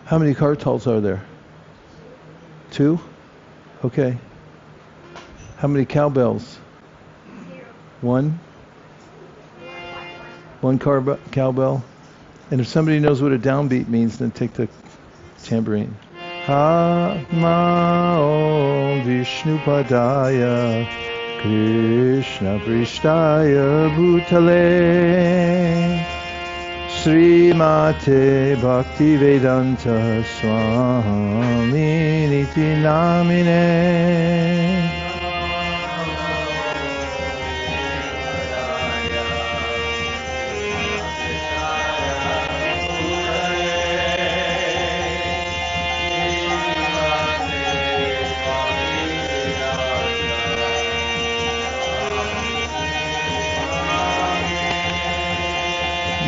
How many kartals are there? 2? Okay. How many cowbells? 1? 1 cowbell? And if somebody knows what a downbeat means, then take the tambourine. Ha Mao Vishnu Padaya Krishna Prishtaya Bhutale Srimate Bhaktivedanta Swami Niti Namine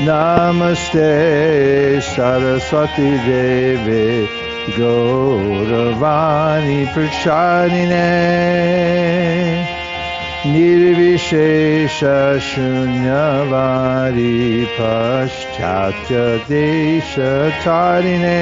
Namaste Saraswati Deve Gauravani Prachadine Nirvishesha Shunyavadi Paschatya Desha Tarine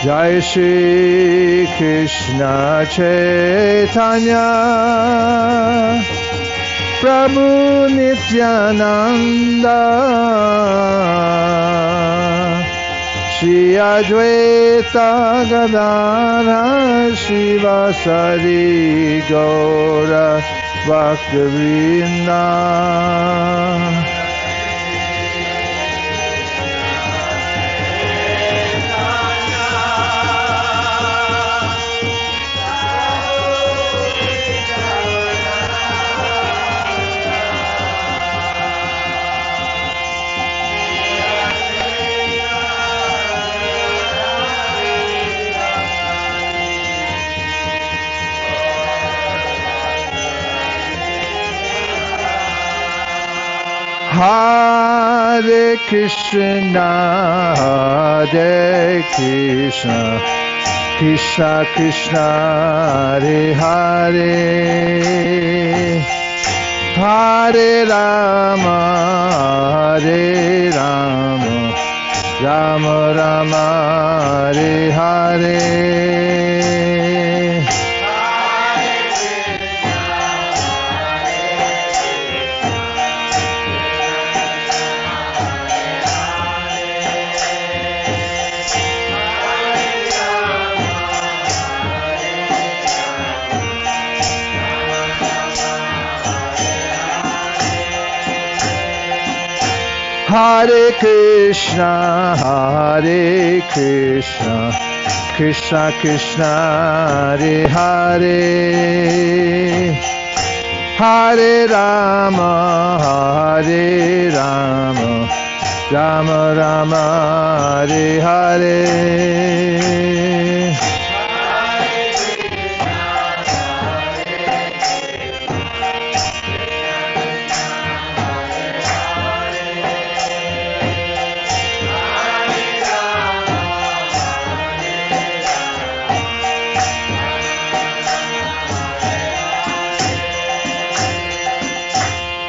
Jai Shri Krishna Chaitanya Prabhu Nityananda Shri Advaita Gadadhara Shivasari Gaura Bhaktivinoda Hare Krishna, Hare Krishna, Krishna Krishna, Hare Hare, Hare Rama, Hare Rama, Rama Rama, Hare Hare. Hare Krishna, Hare Krishna, Krishna Krishna, Hare Hare, Hare Rama, Hare Rama, Rama Rama, Hare Hare.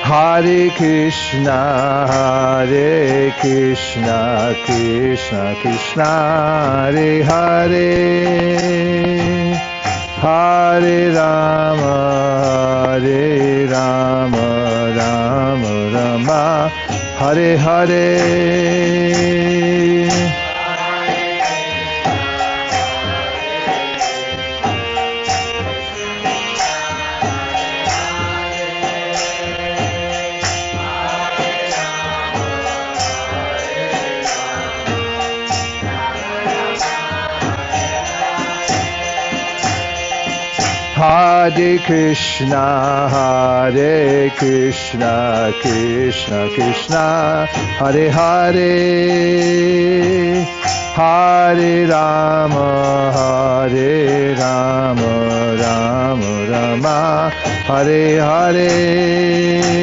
Hare Krishna, Hare Krishna, Krishna Krishna, Hare Hare, Hare Rama, Hare Rama, Rama Rama, Hare Hare. Hare Krishna, Hare Krishna, Krishna Krishna, Hare Hare, Hare Rama, Hare Rama, Rama Hare Hare.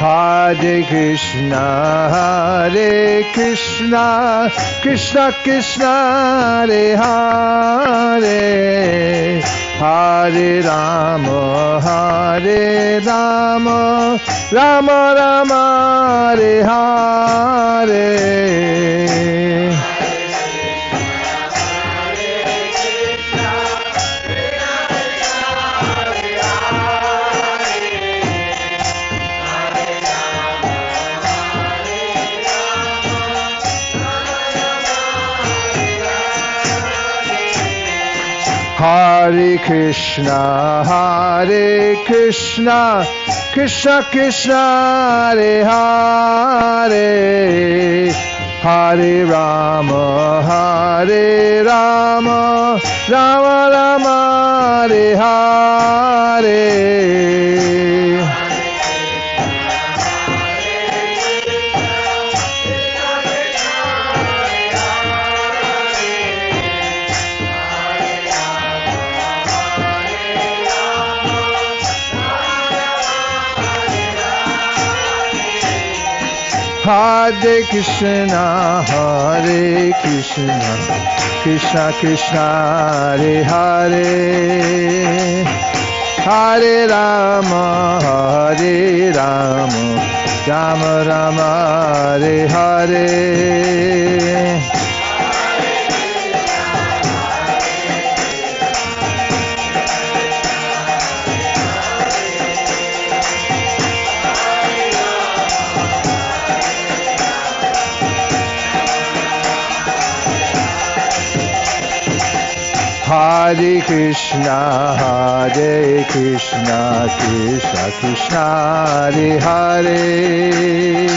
Hare Krishna, Hare Krishna, Krishna Krishna, Hare Hare, Hare Rama, Hare Rama, Rama Rama, Hare Hare. Hare Krishna, Hare Krishna, Krishna Krishna, Hare Hare, Hare Rama, Hare Rama, Rama Rama, Hare Hare. Hare Krishna, Hare Krishna, Krishna Krishna, Hare Hare, Hare Rama, Hare Rama, Rama Rama, Hare Hare. Hare Krishna, Hare Krishna, Krishna Krishna, Hare Hare,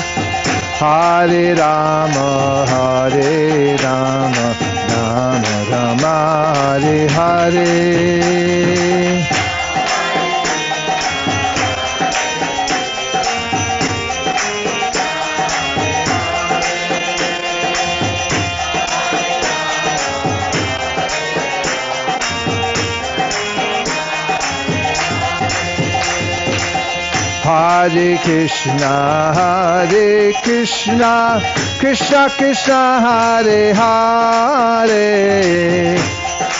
Hare Rama, Hare Rama, Rama Rama, Hare Hare. Hare Krishna, Hare Krishna, Krishna Krishna, Hare Hare,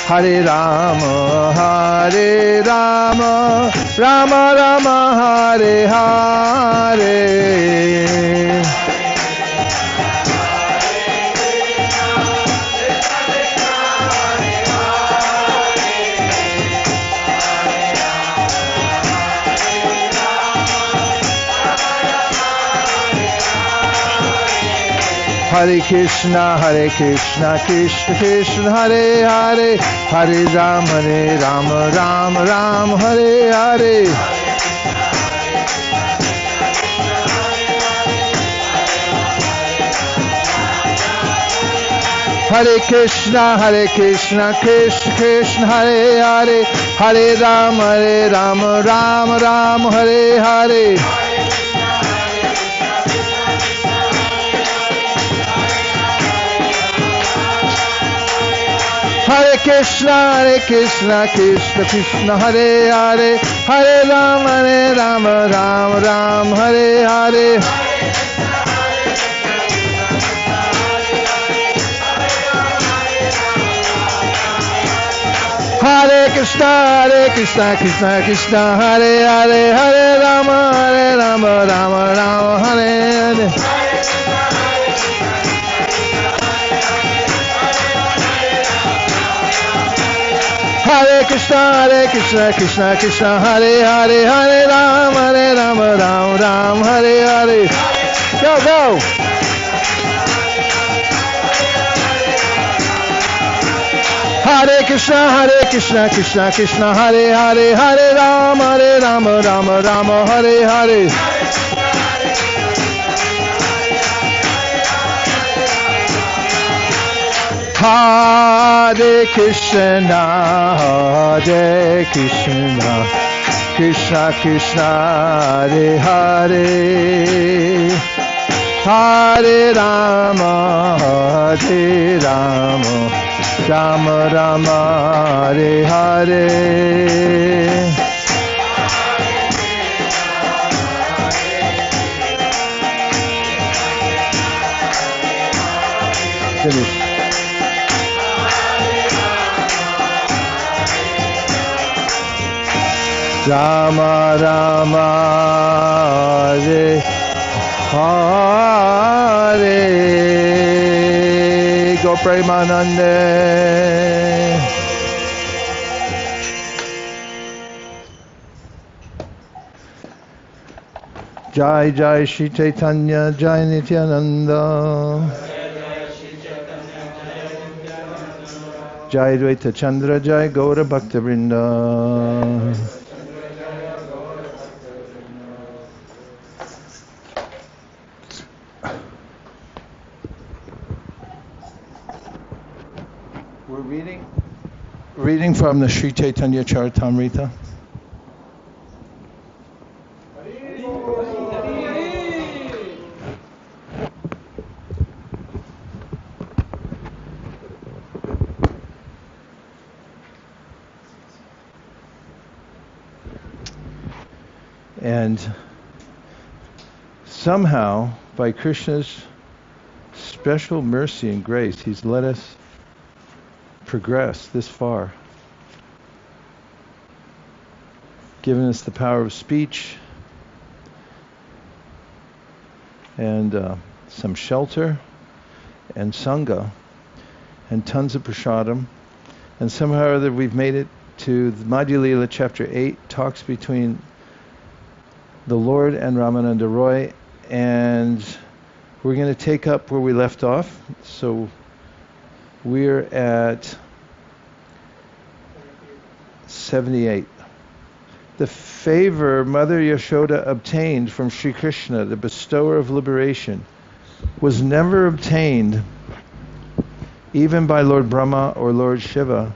Hare Rama, Hare Rama, Rama Rama, Hare Hare. Hare Krishna, Krishna Krishna, Hare Hare, Hare Rama, Rama Rama, Hare Hare. Hare Krishna, Krishna Krishna, Hare Hare, Hare Rama, Rama Rama, Hare Hare. Hare Krishna, Krishna Krishna, Hare Hare, Hare Rama, Rama Rama, Hare Hare. Hare Krishna, Krishna Krishna, Hare Hare, Hare Rama, Rama Rama, Hare Hare. Hare Krishna, Krishna Krishna, Hare Hare, Hare Rama, Rama, Hare Hare. Go, go. Hare Krishna, Krishna Krishna, Hare Hare, Hare Rama, Rama, Hare Hare. Hare Hare Krishna, Hare Krishna, Krishna Krishna, Hare Hare, Hare Rama, Hare Rama, Rama Rama, Hare Hare. Finish. Rama Rama, Hare Hare, Go Premanande. Jai Jai Shri Chaitanya, Jai Nityananda, Jai Dvaita Chandra, Jai Gaura Bhakta Vrinda. We're reading from the Sri Chaitanya Charitamrita. And somehow, by Krishna's special mercy and grace, He's let us progress this far. Given us the power of speech and some shelter and sangha and tons of prasadam. And somehow or other we've made it to the Madhya Lila chapter 8, talks between the Lord and Ramananda Roy, and we're going to take up where we left off. So we're at 78. The favor Mother Yashoda obtained from Sri Krishna, the bestower of liberation, was never obtained even by Lord Brahma or Lord Shiva,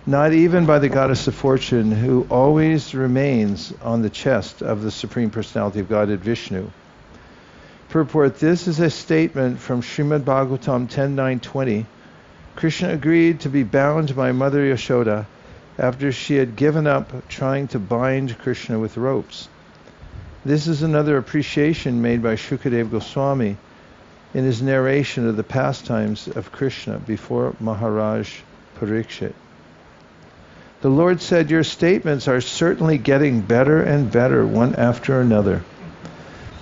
not even by the goddess of fortune, who always remains on the chest of the Supreme Personality of Godhead, Vishnu. Purport: this is a statement from Srimad Bhagavatam 10.9.20. Krishna agreed to be bound by Mother Yashoda after she had given up trying to bind Krishna with ropes. This is another appreciation made by Shukadeva Goswami in his narration of the pastimes of Krishna before Maharaj Parikshit. The Lord said, "Your statements are certainly getting better and better, one after another.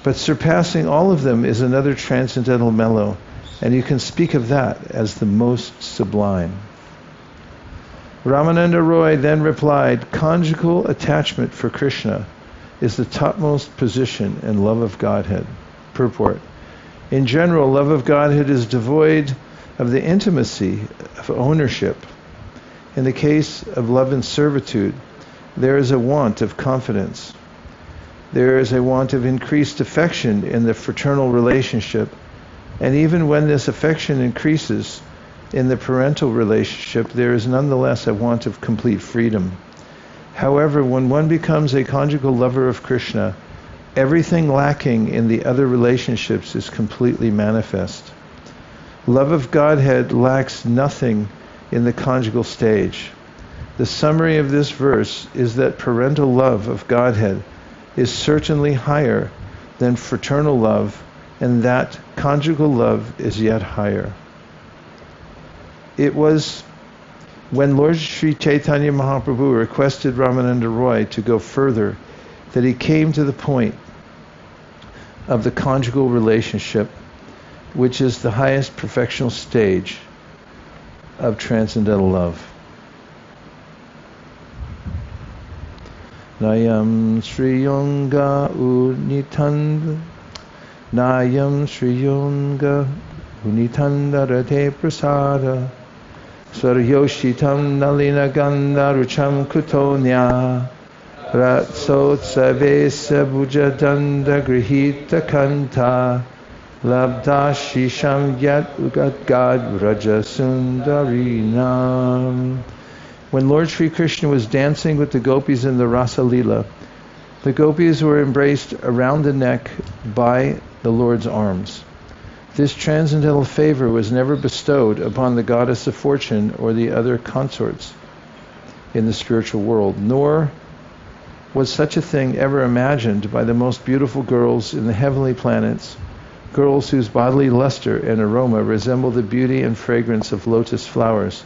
But surpassing all of them is another transcendental mellow, and you can speak of that as the most sublime." Ramananda Roy then replied, "Conjugal attachment for Krishna is the topmost position in love of Godhead." Purport: in general, love of Godhead is devoid of the intimacy of ownership. In the case of love and servitude, there is a want of confidence. There is a want of increased affection in the fraternal relationship, and even when this affection increases in the parental relationship, there is nonetheless a want of complete freedom. However, when one becomes a conjugal lover of Krishna, everything lacking in the other relationships is completely manifest. Love of Godhead lacks nothing in the conjugal stage. The summary of this verse is that parental love of Godhead is certainly higher than fraternal love, and that conjugal love is yet higher. It was when Lord Sri Chaitanya Mahaprabhu requested Ramananda Roy to go further that he came to the point of the conjugal relationship, which is the highest perfectional stage of transcendental love. Nayam Sri Yonga Unitanda Nayam Sri Yonga Unitanda Rate Prasada Swarayoshitam Nalina Ganda Rucham Kutonya Ratsotsavesa Bujadanda Grihita Kanta Labda Shisham Yat Ugadgad Vraja Sundarinam. When Lord Sri Krishna was dancing with the gopis in the Rasa Leela, the gopis were embraced around the neck by the Lord's arms. This transcendental favor was never bestowed upon the goddess of fortune or the other consorts in the spiritual world, nor was such a thing ever imagined by the most beautiful girls in the heavenly planets, girls whose bodily luster and aroma resemble the beauty and fragrance of lotus flowers,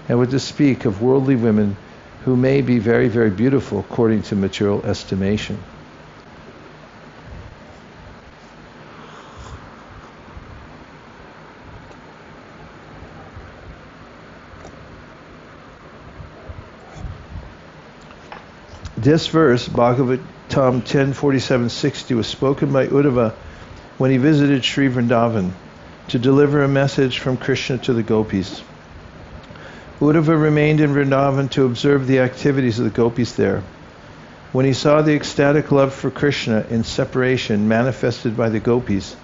and what to speak of worldly women who may be very, very beautiful according to material estimation. This verse, Bhagavatam 10:47-60, was spoken by Uddhava when he visited Sri Vrindavan to deliver a message from Krishna to the gopis. Uddhava remained in Vrindavan to observe the activities of the gopis there. When he saw the ecstatic love for Krishna in separation manifested by the gopis,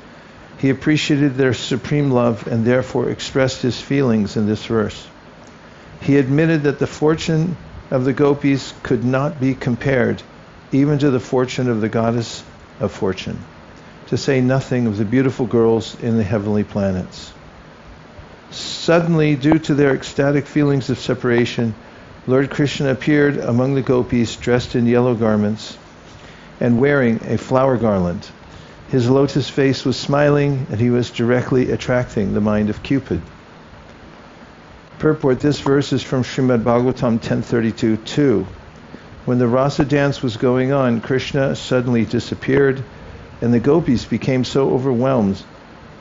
he appreciated their supreme love and therefore expressed his feelings in this verse. He admitted that the fortune of the gopis could not be compared even to the fortune of the goddess of fortune, to say nothing of the beautiful girls in the heavenly planets. Suddenly, due to their ecstatic feelings of separation, Lord Krishna appeared among the gopis dressed in yellow garments and wearing a flower garland. His lotus face was smiling and he was directly attracting the mind of Cupid. Purport: this verse is from Srimad Bhagavatam 10:32-2. When the rasa dance was going on, Krishna suddenly disappeared, and the gopis became so overwhelmed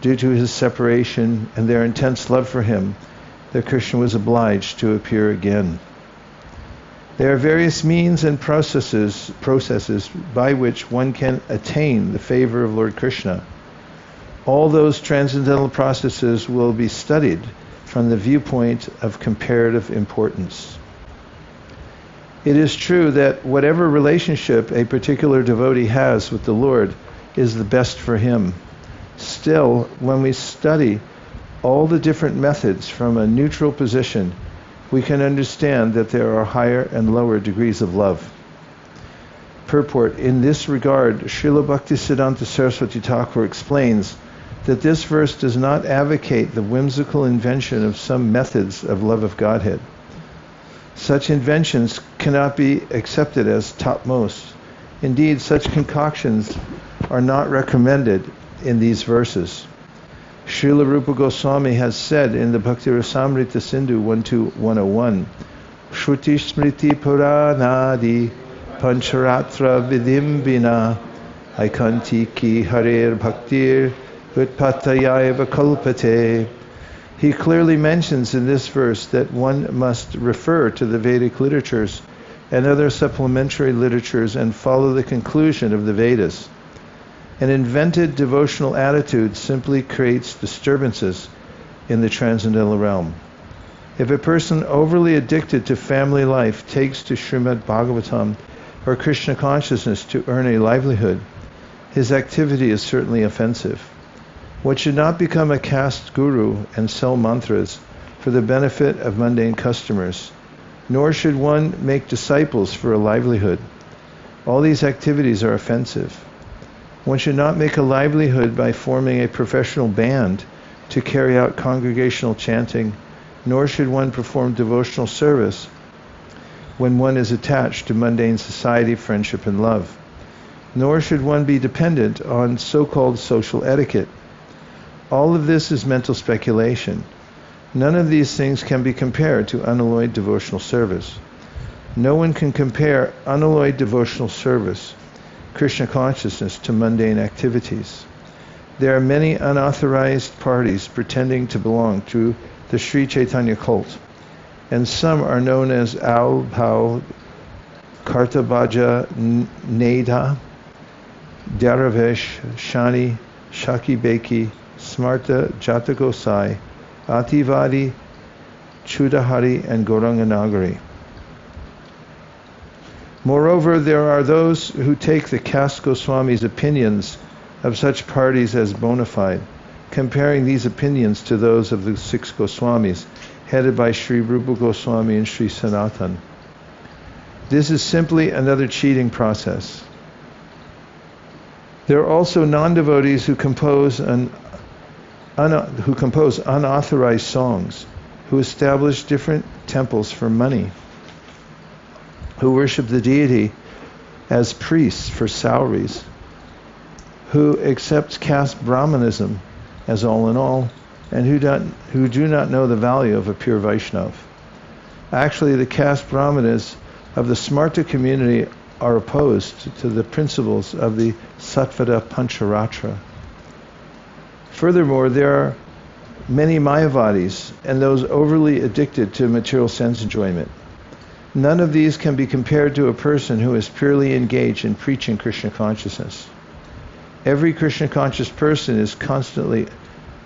due to his separation and their intense love for him that Krishna was obliged to appear again. There are various means and processes by which one can attain the favor of Lord Krishna. All those transcendental processes will be studied from the viewpoint of comparative importance. It is true that whatever relationship a particular devotee has with the Lord is the best for him. Still, when we study all the different methods from a neutral position, we can understand that there are higher and lower degrees of love. Purport: in this regard, Srila Bhaktisiddhanta Saraswati Thakur explains that this verse does not advocate the whimsical invention of some methods of love of Godhead. Such inventions cannot be accepted as topmost. Indeed, such concoctions are not recommended in these verses. Srila Rupa Goswami has said in the Bhakti Rasamrita Sindhu 1.2.101, Shruti Smriti Puranadi Pancharatra Vidim Vina Aikanti Ki Harer Bhaktir Utpatayaiva Kalpate. He clearly mentions in this verse that one must refer to the Vedic literatures and other supplementary literatures and follow the conclusion of the Vedas. An invented devotional attitude simply creates disturbances in the transcendental realm. If a person overly addicted to family life takes to Srimad Bhagavatam or Krishna consciousness to earn a livelihood, his activity is certainly offensive. One should not become a caste guru and sell mantras for the benefit of mundane customers, nor should one make disciples for a livelihood. All these activities are offensive. One should not make a livelihood by forming a professional band to carry out congregational chanting, nor should one perform devotional service when one is attached to mundane society, friendship, and love. Nor should one be dependent on so-called social etiquette. All of this is mental speculation. None of these things can be compared to unalloyed devotional service. No one can compare unalloyed devotional service, Krishna consciousness, to mundane activities. There are many unauthorized parties pretending to belong to the Sri Chaitanya cult, and some are known as Aul, Pau, Kartabaja, Neda, Daravesh, Shani, Shaki Beki, Smarta, Jatagosai, Ativadi, Chudahari, and Gauranganagari. Moreover, there are those who take the caste Goswami's opinions of such parties as bona fide, comparing these opinions to those of the 6 Goswamis, headed by Sri Rupa Goswami and Sri Sanatan. This is simply another cheating process. There are also non-devotees who compose unauthorized songs, who establish different temples for money, who worship the deity as priests for salaries, who accept caste Brahmanism as all in all, and who do not know the value of a pure Vaishnav. Actually, the caste Brahmanas of the Smarta community are opposed to the principles of the Sattvada Pancharatra. Furthermore, there are many Mayavadis and those overly addicted to material sense enjoyment. None of these can be compared to a person who is purely engaged in preaching Krishna consciousness. Every Krishna conscious person is constantly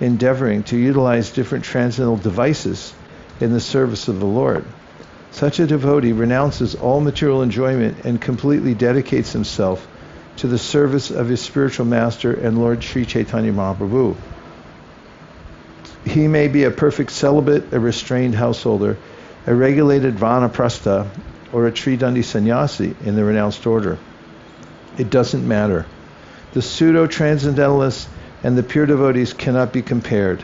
endeavoring to utilize different transcendental devices in the service of the Lord. Such a devotee renounces all material enjoyment and completely dedicates himself to the service of his spiritual master and Lord Sri Chaitanya Mahaprabhu. He may be a perfect celibate, a restrained householder, a regulated vanaprastha, or a tridandi sannyasi in the renounced order. It doesn't matter. The pseudo-transcendentalists and the pure devotees cannot be compared,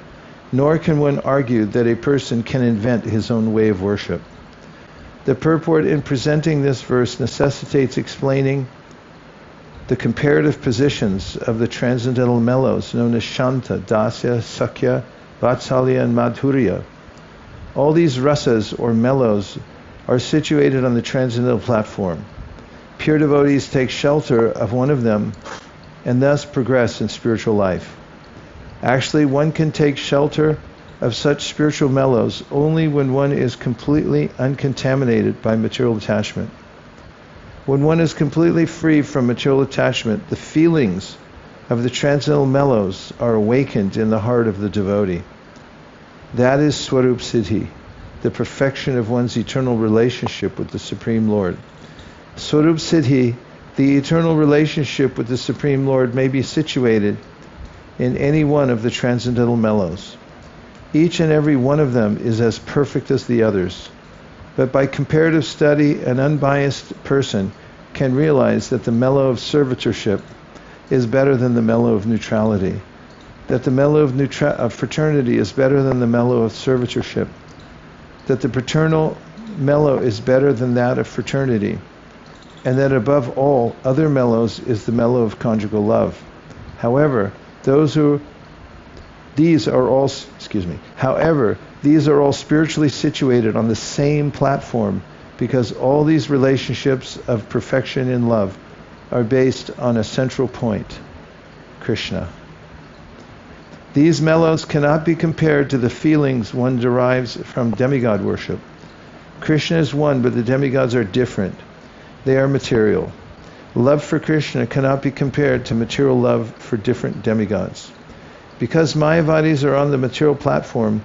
nor can one argue that a person can invent his own way of worship. The purport in presenting this verse necessitates explaining the comparative positions of the transcendental mellows known as Shanta, Dasya, Sakya, Vatsalya, and Madhurya. All these rasas or mellows are situated on the transcendental platform. Pure devotees take shelter of one of them and thus progress in spiritual life. Actually, one can take shelter of such spiritual mellows only when one is completely uncontaminated by material attachment. When one is completely free from material attachment, the feelings of the transcendental mellows are awakened in the heart of the devotee. That is Swarup Siddhi, the perfection of one's eternal relationship with the Supreme Lord. Swarup Siddhi, the eternal relationship with the Supreme Lord, may be situated in any one of the transcendental mellows. Each and every one of them is as perfect as the others. But by comparative study, an unbiased person can realize that the mellow of servitorship is better than the mellow of neutrality, that the mellow of fraternity is better than the mellow of servitorship, that the paternal mellow is better than that of fraternity, and that above all other mellows is the mellow of conjugal love. However, these are all spiritually situated on the same platform, because all these relationships of perfection in love are based on a central point, Krishna. These mellows cannot be compared to the feelings one derives from demigod worship. Krishna is one, but the demigods are different. They are material. Love for Krishna cannot be compared to material love for different demigods. Because Mayavadis are on the material platform,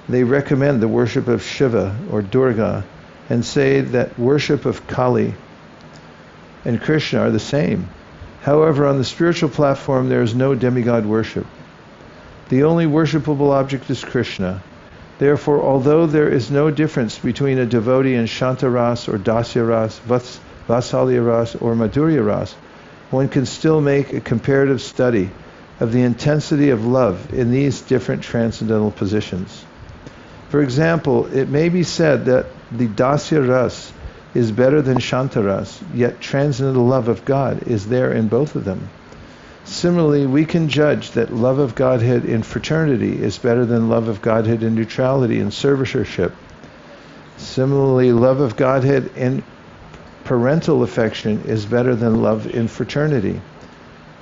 they recommend the worship of Shiva or Durga and say that worship of Kali and Krishna are the same. However, on the spiritual platform there is no demigod worship. The only worshipable object is Krishna. Therefore, although there is no difference between a devotee in Shantaras or Dasyaras, Vatsalyaras or Madhuryaras, one can still make a comparative study of the intensity of love in these different transcendental positions. For example, it may be said that the Dasya Ras is better than Shantaras, yet transcendental love of God is there in both of them. Similarly, we can judge that love of Godhead in fraternity is better than love of Godhead in neutrality and servitorship. Similarly, love of Godhead in parental affection is better than love in fraternity.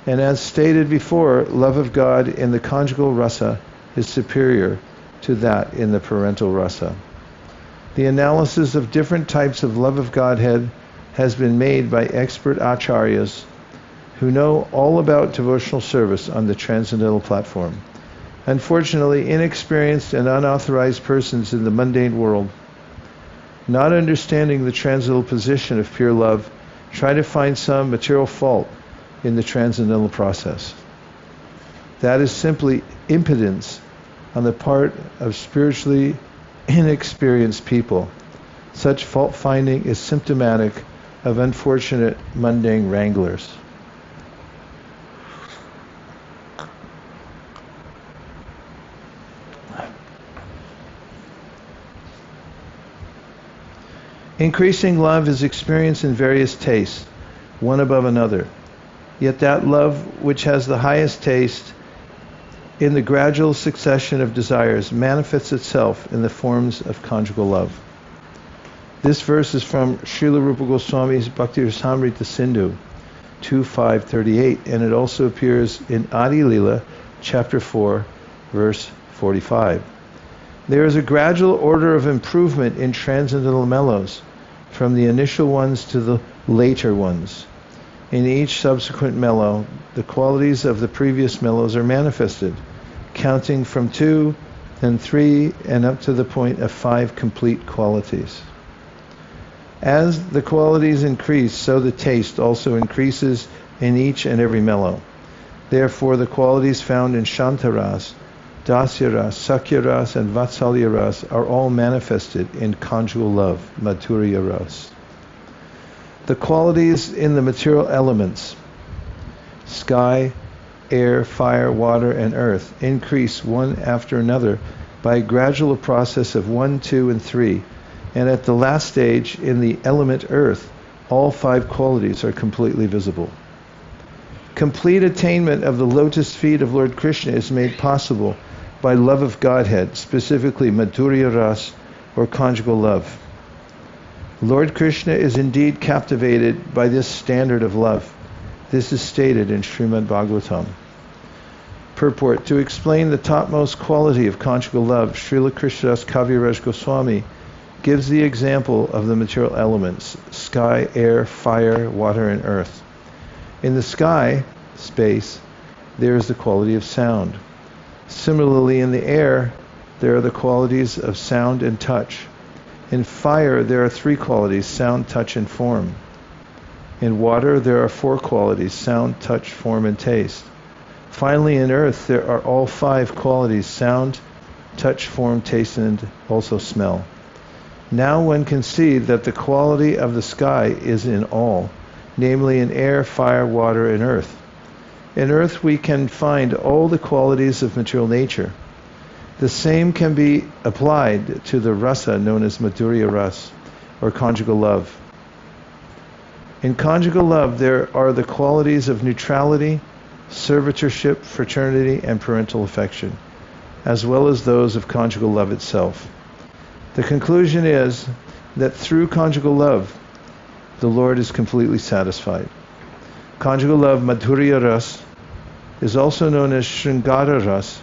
And as stated before, love of God in the conjugal rasa is superior to that in the parental rasa. The analysis of different types of love of Godhead has been made by expert acharyas who know all about devotional service on the transcendental platform. Unfortunately, inexperienced and unauthorized persons in the mundane world, not understanding the transcendental position of pure love, try to find some material fault in the transcendental process. That is simply impotence on the part of spiritually inexperienced people. Such fault-finding is symptomatic of unfortunate mundane wranglers. Increasing love is experienced in various tastes, one above another. Yet that love which has the highest taste in the gradual succession of desires manifests itself in the forms of conjugal love. This verse is from Srila Rupa Goswami's Bhakti Rasamrita Sindhu 2.5.38, and it also appears in Adi Lila, chapter 4, verse 45. There is a gradual order of improvement in transcendental mellows, from the initial ones to the later ones. In each subsequent mellow, the qualities of the previous mellows are manifested, counting from 2 and 3 and up to the point of 5 complete qualities. As the qualities increase, so the taste also increases in each and every mellow. Therefore, the qualities found in Shantaras, Dasyaras, Sakyaras, and Vatsalyaras are all manifested in conjugal love, Madhurya Ras. The qualities in the material elements, sky, air, fire, water, and earth, increase one after another by a gradual process of 1, 2, and 3, and at the last stage, in the element earth, all 5 qualities are completely visible. Complete attainment of the lotus feet of Lord Krishna is made possible by love of Godhead, specifically Madhurya Ras, or conjugal love. Lord Krishna is indeed captivated by this standard of love. This is stated in Srimad Bhagavatam. Purport: to explain the topmost quality of conjugal love, Srila Krishnadas Kaviraj Goswami gives the example of the material elements, sky, air, fire, water, and earth. In the sky, space, there is the quality of sound. Similarly, in the air, there are the qualities of sound and touch. In fire, there are 3 qualities, sound, touch, and form. In water, there are 4 qualities, sound, touch, form, and taste. Finally, in earth, there are all 5 qualities, sound, touch, form, taste, and also smell. Now one can see that the quality of the sky is in all, namely in air, fire, water, and earth. In earth we can find all the qualities of material nature. The same can be applied to the rasa known as Madhurya Ras, or conjugal love. In conjugal love there are the qualities of neutrality, servitorship, fraternity, and parental affection, as well as those of conjugal love itself. The conclusion is that through conjugal love, the Lord is completely satisfied. Conjugal love, Madhurya Ras, is also known as Sringara Ras.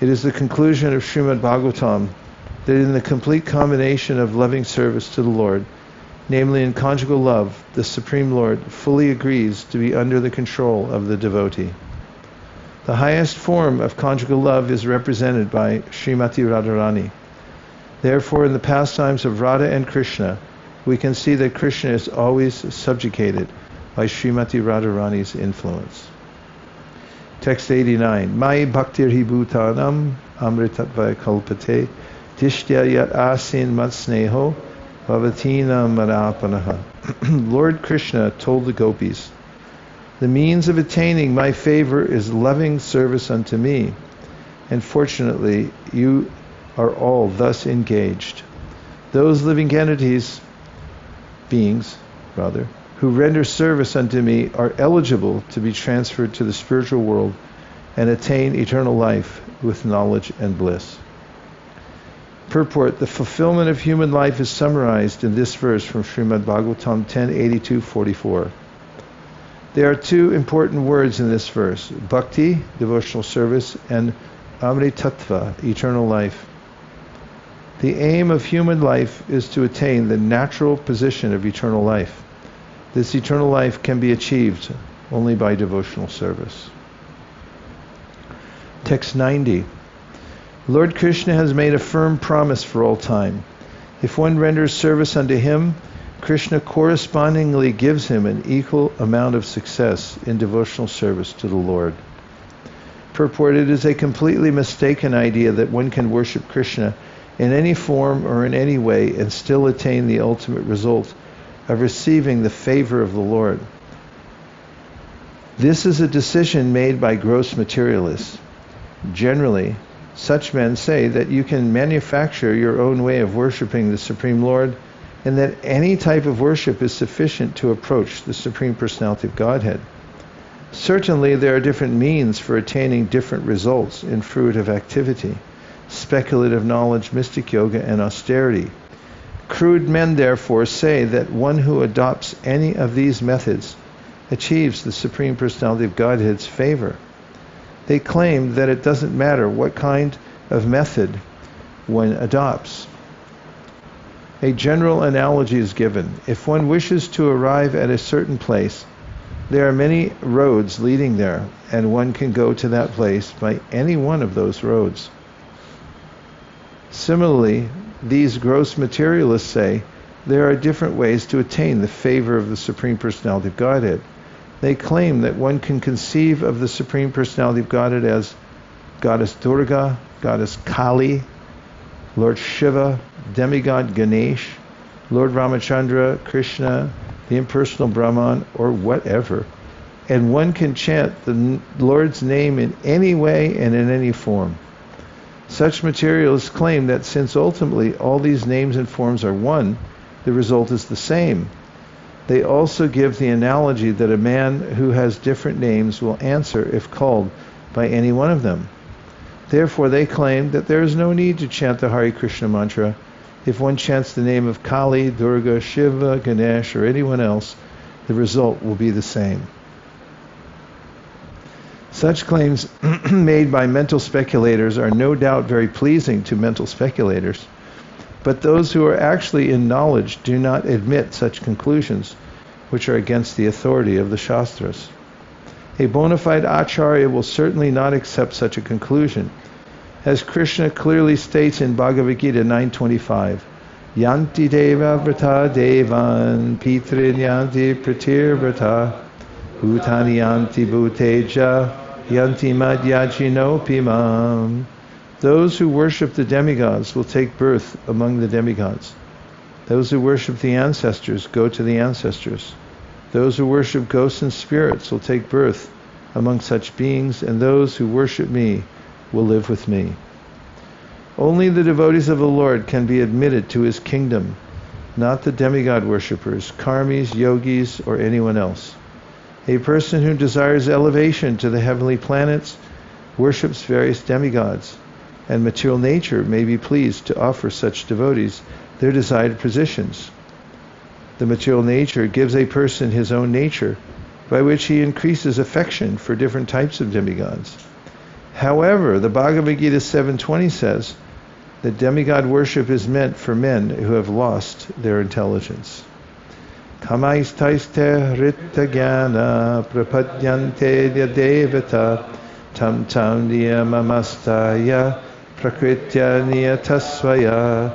It is the conclusion of Srimad Bhagavatam that in the complete combination of loving service to the Lord, namely in conjugal love, the Supreme Lord fully agrees to be under the control of the devotee. The highest form of conjugal love is represented by Srimati Radharani. Therefore, in the pastimes of Radha and Krishna, we can see that Krishna is always subjugated by Srimati Radharani's influence. Text 89. Mai bhaktir hi bhutanam amritatva kalpate tishtya yat asin mat sneho Bhavatina Marapanaha. Lord Krishna told the gopis, the means of attaining my favor is loving service unto me, and fortunately you are all thus engaged. Those living beings, who render service unto me are eligible to be transferred to the spiritual world and attain eternal life with knowledge and bliss. Purport: the fulfillment of human life is summarized in this verse from Srimad Bhagavatam 10.82-44. There are 2 important words in this verse: bhakti, devotional service, and amritattva, eternal life. The aim of human life is to attain the natural position of eternal life. This eternal life can be achieved only by devotional service. Text 90. Lord Krishna has made a firm promise for all time. If one renders service unto him, Krishna correspondingly gives him an equal amount of success in devotional service to the Lord. Purport: it is a completely mistaken idea that one can worship Krishna in any form or in any way and still attain the ultimate result of receiving the favor of the Lord. This is a decision made by gross materialists. Generally, such men say that you can manufacture your own way of worshiping the Supreme Lord, and that any type of worship is sufficient to approach the Supreme Personality of Godhead. Certainly, there are different means for attaining different results in fruitive activity, speculative knowledge, mystic yoga, and austerity. Crude men, therefore, say that one who adopts any of these methods achieves the Supreme Personality of Godhead's favor. They claim that it doesn't matter what kind of method one adopts. A general analogy is given. If one wishes to arrive at a certain place, there are many roads leading there, and one can go to that place by any one of those roads. Similarly, these gross materialists say there are different ways to attain the favor of the Supreme Personality of Godhead. They claim that one can conceive of the Supreme Personality of Godhead as Goddess Durga, Goddess Kali, Lord Shiva, demigod Ganesh, Lord Ramachandra, Krishna, the impersonal Brahman, or whatever. And one can chant the Lord's name in any way and in any form. Such materialists claim that since ultimately all these names and forms are one, the result is the same. They also give the analogy that a man who has different names will answer if called by any one of them. Therefore, they claim that there is no need to chant the Hare Krishna mantra. If one chants the name of Kali, Durga, Shiva, Ganesh, or anyone else, the result will be the same. Such claims made by mental speculators are no doubt very pleasing to mental speculators, but those who are actually in knowledge do not admit such conclusions, which are against the authority of the Shastras. A bona fide acharya will certainly not accept such a conclusion. As Krishna clearly states in Bhagavad Gita 9:25, Yanti deva vrata devan pitrin yanti pratir vrata bhutani yanti bhuteja yanti madhyajino pimam. Those who worship the demigods will take birth among the demigods. Those who worship the ancestors go to the ancestors. Those who worship ghosts and spirits will take birth among such beings, and those who worship me will live with me. Only the devotees of the Lord can be admitted to his kingdom, not the demigod worshippers, karmis, yogis, or anyone else. A person who desires elevation to the heavenly planets worships various demigods, and material nature may be pleased to offer such devotees their desired positions. The material nature gives a person his own nature, by which he increases affection for different types of demigods. However, the Bhagavad Gita 7:20 says that demigod worship is meant for men who have lost their intelligence. Kamaistaiste rita jnana prapadyante devata tam tam niyamamastaya prakritya niyatasvaya.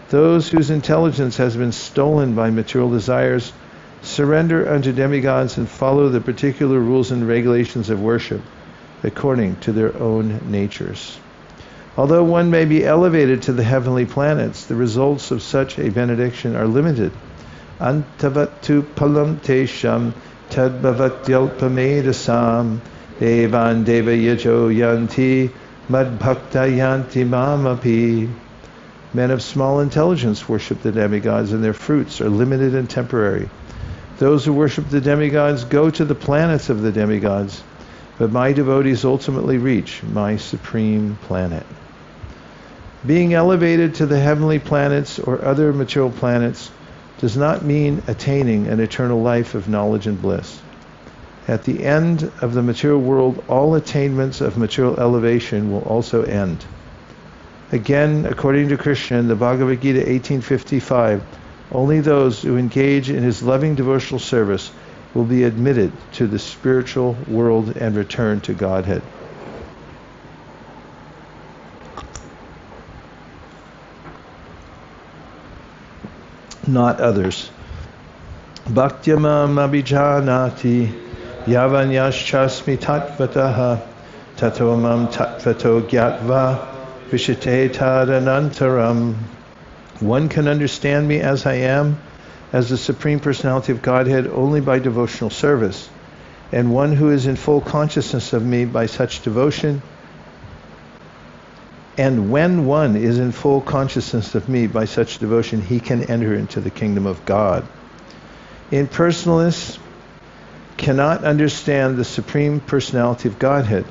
Those whose intelligence has been stolen by material desires surrender unto demigods and follow the particular rules and regulations of worship according to their own natures. Although one may be elevated to the heavenly planets, the results of such a benediction are limited. Antavatu palam tesham tadbhavatyalpamedasam devan deva yajo yanti madbhakta yanti mamapi. Men of small intelligence worship the demigods, and their fruits are limited and temporary. Those who worship the demigods go to the planets of the demigods, but my devotees ultimately reach my supreme planet. Being elevated to the heavenly planets or other material planets does not mean attaining an eternal life of knowledge and bliss. At the end of the material world, all attainments of material elevation will also end. Again, according to Krishna in the Bhagavad Gita 18:55, only those who engage in his loving devotional service will be admitted to the spiritual world and return to Godhead. Not others. Bhaktyamam abhijanati yavanyaschasmi tatvataha tato mam tattvato gyatva vishite tadanantaram. One can understand me as I am, as the Supreme Personality of Godhead, only by devotional service. And one who is in full consciousness of me by such devotion, and when one is in full consciousness of me by such devotion, he can enter into the kingdom of God. Impersonalists cannot understand the Supreme Personality of Godhead.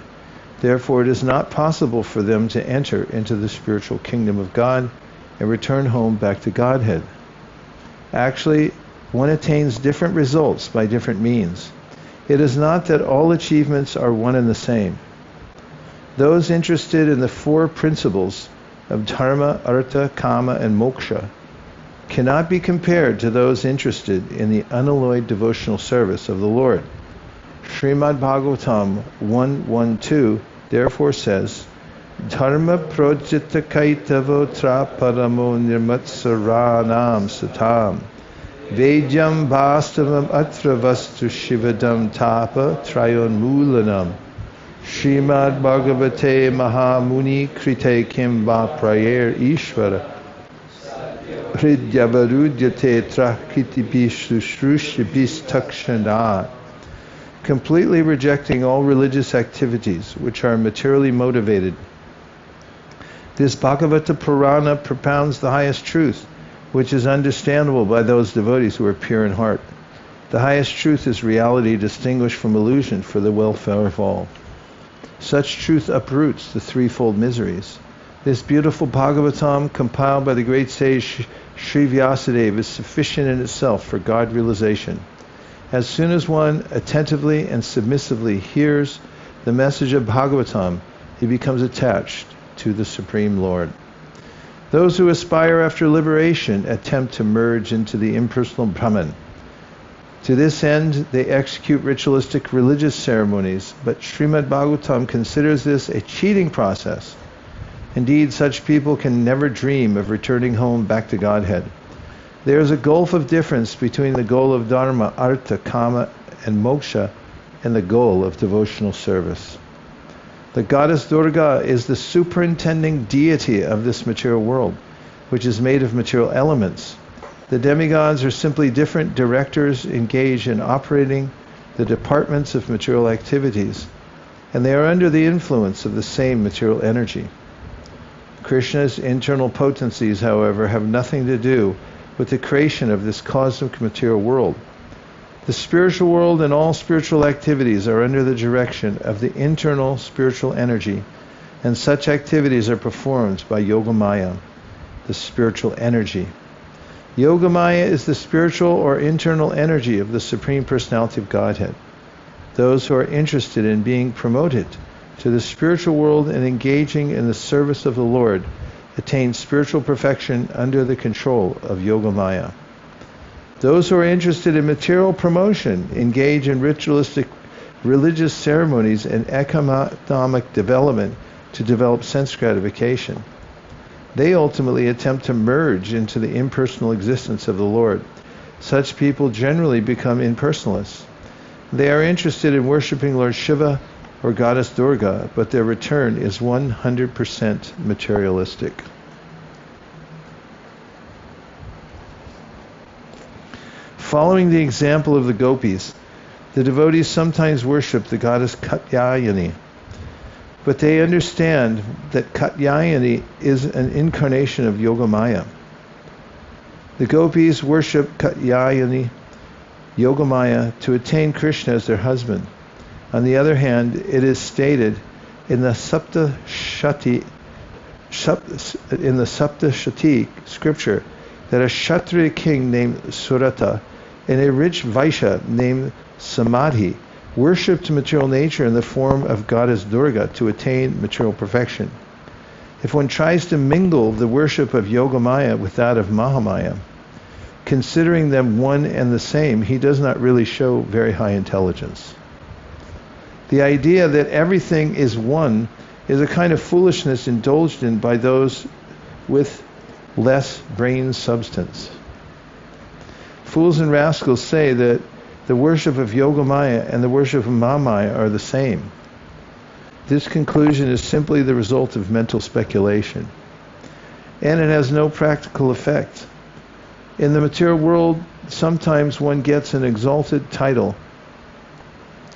Therefore, it is not possible for them to enter into the spiritual kingdom of God and return home back to Godhead. Actually, one attains different results by different means. It is not that all achievements are one and the same. Those interested in the four principles of dharma, artha, kama, and moksha cannot be compared to those interested in the unalloyed devotional service of the Lord. Srimad Bhagavatam 1.1.2 therefore says, Dharma projita kaitavo traparamo nirmatsaranam satam Vedyam vastavam atra vastu shivadam tapa trayon mulanam Srimad Bhagavate Mahamuni Krite Kim Va Prayer Ishvara Hridyavarudyate Trakitibishushrushabis Takshana. Completely rejecting all religious activities which are materially motivated. This Bhagavata Purana propounds the highest truth, which is understandable by those devotees who are pure in heart. The highest truth is reality distinguished from illusion for the welfare of all. Such truth uproots the threefold miseries. This beautiful Bhagavatam, compiled by the great sage Sri Vyasadeva, is sufficient in itself for God realization. As soon as one attentively and submissively hears the message of Bhagavatam, he becomes attached to the Supreme Lord. Those who aspire after liberation attempt to merge into the impersonal Brahman. To this end, they execute ritualistic religious ceremonies, but Srimad Bhagavatam considers this a cheating process. Indeed, such people can never dream of returning home back to Godhead. There is a gulf of difference between the goal of dharma, artha, kama, and moksha, and the goal of devotional service. The goddess Durga is the superintending deity of this material world, which is made of material elements. The demigods are simply different directors engaged in operating the departments of material activities, and they are under the influence of the same material energy. Krishna's internal potencies, however, have nothing to do with the creation of this cosmic material world. The spiritual world and all spiritual activities are under the direction of the internal spiritual energy, and such activities are performed by Yogamaya, the spiritual energy. Yogamaya is the spiritual or internal energy of the Supreme Personality of Godhead. Those who are interested in being promoted to the spiritual world and engaging in the service of the Lord attain spiritual perfection under the control of Yogamaya. Those who are interested in material promotion engage in ritualistic religious ceremonies and economic development to develop sense gratification. They ultimately attempt to merge into the impersonal existence of the Lord. Such people generally become impersonalists. They are interested in worshiping Lord Shiva or Goddess Durga, but their return is 100% materialistic. Following the example of the gopis, the devotees sometimes worship the goddess Katyayani, but they understand that Katyayani is an incarnation of Yogamaya. The gopis worship Katyayani, Yogamaya, to attain Krishna as their husband. On the other hand, it is stated in the Saptashati scripture that a Kshatriya king named Surata and a rich Vaishya named Samadhi worshipped material nature in the form of goddess Durga to attain material perfection. If one tries to mingle the worship of Yogamaya with that of Mahamaya, considering them one and the same, he does not really show very high intelligence. The idea that everything is one is a kind of foolishness indulged in by those with less brain substance. Fools and rascals say that the worship of Yogamaya and the worship of Mahamaya are the same. This conclusion is simply the result of mental speculation, and it has no practical effect. In the material world, sometimes one gives an exalted title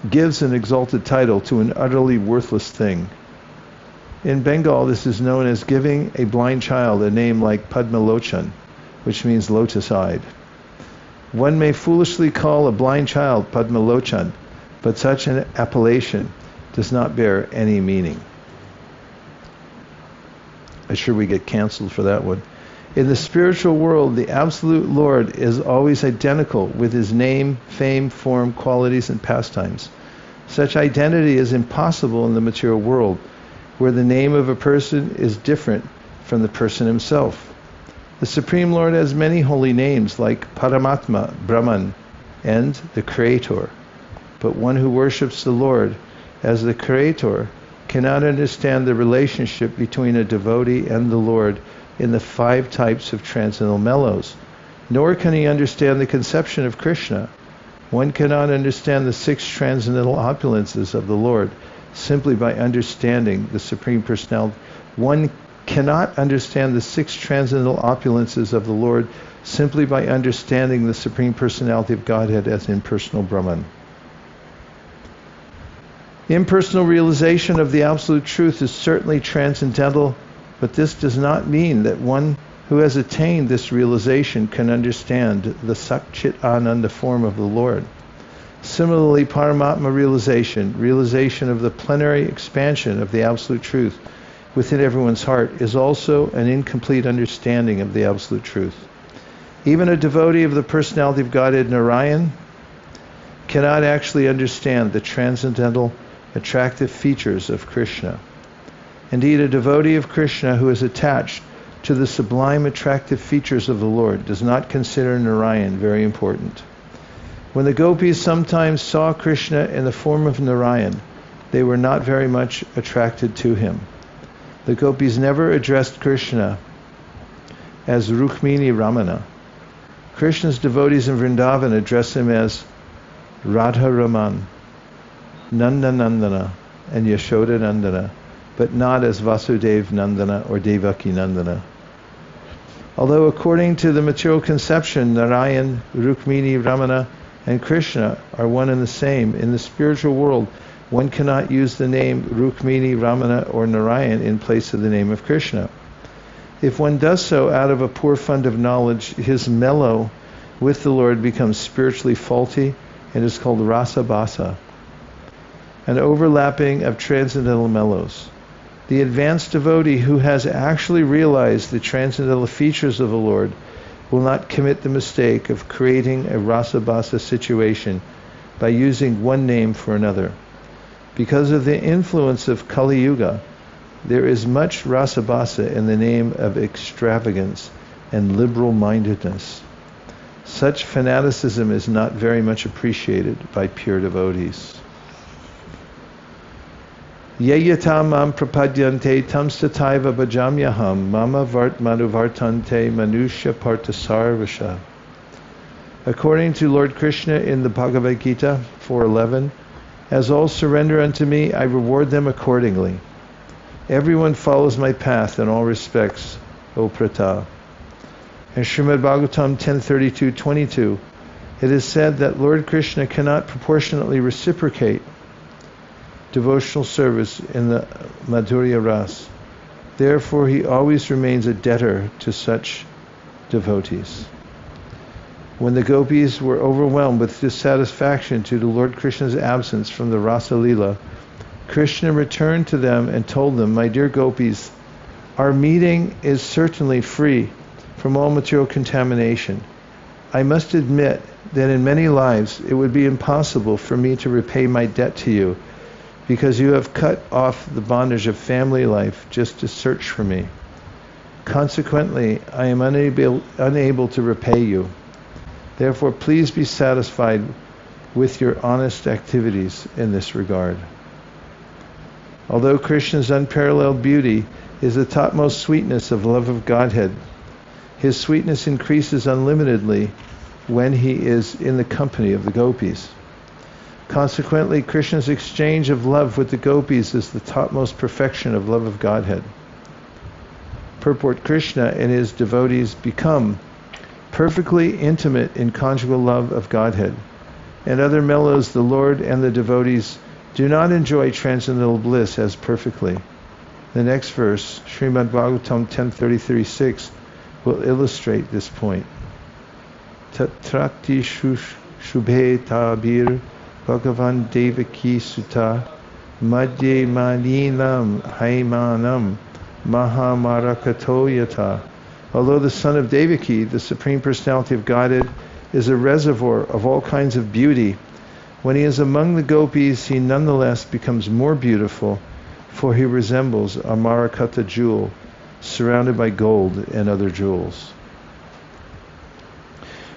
to an utterly worthless thing. In Bengal, this is known as giving a blind child a name like Padmalochan, which means lotus-eyed. One may foolishly call a blind child Padmalochan, but such an appellation does not bear any meaning. I'm sure we get canceled for that one. In the spiritual world, the absolute Lord is always identical with his name, fame, form, qualities, and pastimes. Such identity is impossible in the material world, where the name of a person is different from the person himself. The Supreme Lord has many holy names like Paramatma, Brahman, and the Creator. But one who worships the Lord as the Creator cannot understand the relationship between a devotee and the Lord in the 5 types of transcendental mellows, nor can he understand the conception of Krishna. One cannot understand the 6 transcendental opulences of the Lord simply by understanding the Supreme Personality. One cannot understand the 6 transcendental opulences of the Lord simply by understanding the Supreme Personality of Godhead as impersonal Brahman. Impersonal realization of the Absolute Truth is certainly transcendental, but this does not mean that one who has attained this realization can understand the Satchit Ananda form of the Lord. Similarly, Paramatma realization of the plenary expansion of the Absolute Truth within everyone's heart, is also an incomplete understanding of the Absolute Truth. Even a devotee of the Personality of Godhead, Narayan, cannot actually understand the transcendental, attractive features of Krishna. Indeed, a devotee of Krishna who is attached to the sublime attractive features of the Lord does not consider Narayan very important. When the gopis sometimes saw Krishna in the form of Narayan, they were not very much attracted to him. The gopis never addressed Krishna as Rukmini Ramana. Krishna's devotees in Vrindavan address him as Radha Raman, Nanda Nandana, and Yashoda Nandana, but not as Vasudev Nandana or Devaki Nandana. Although according to the material conception, Narayan, Rukmini, Ramana, and Krishna are one and the same, in the spiritual world, one cannot use the name Rukmini, Ramana, or Narayan in place of the name of Krishna. If one does so out of a poor fund of knowledge, his mellow with the Lord becomes spiritually faulty and is called rasa basa, an overlapping of transcendental mellows. The advanced devotee who has actually realized the transcendental features of the Lord will not commit the mistake of creating a rasa basa situation by using one name for another. Because of the influence of Kali Yuga, there is much rasa basa in the name of extravagance and liberal-mindedness. Such fanaticism is not very much appreciated by pure devotees. Yeyata mam prapadyante tamstataiva bhajamyaham mama vart manuvartante manusya partasarvasha. According to Lord Krishna in the Bhagavad Gita 4:11, as all surrender unto me, I reward them accordingly. Everyone follows my path in all respects, O Prata. In Srimad Bhagavatam 10:32-22, it is said that Lord Krishna cannot proportionately reciprocate devotional service in the Madhurya Ras. Therefore, he always remains a debtor to such devotees. When the gopis were overwhelmed with dissatisfaction due to Lord Krishna's absence from the Rasa Leela, Krishna returned to them and told them, "My dear gopis, our meeting is certainly free from all material contamination. I must admit that in many lives it would be impossible for me to repay my debt to you, because you have cut off the bondage of family life just to search for me. Consequently, I am unable to repay you. Therefore, please be satisfied with your honest activities in this regard." Although Krishna's unparalleled beauty is the topmost sweetness of love of Godhead, his sweetness increases unlimitedly when he is in the company of the gopis. Consequently, Krishna's exchange of love with the gopis is the topmost perfection of love of Godhead. Purport: Krishna and his devotees become perfectly intimate in conjugal love of Godhead. In other mellows, the Lord and the devotees do not enjoy transcendental bliss as perfectly. The next verse, Srimad Bhagavatam 10.33.6, will illustrate this point. Tatrakti shubhe tabir Bhagavan Devaki Sutta Madhya Maninam Haimanam Mahamarakato Yata. Although the son of Devaki, the Supreme Personality of Godhead, is a reservoir of all kinds of beauty, when he is among the gopis, he nonetheless becomes more beautiful, for he resembles a Marakata jewel surrounded by gold and other jewels.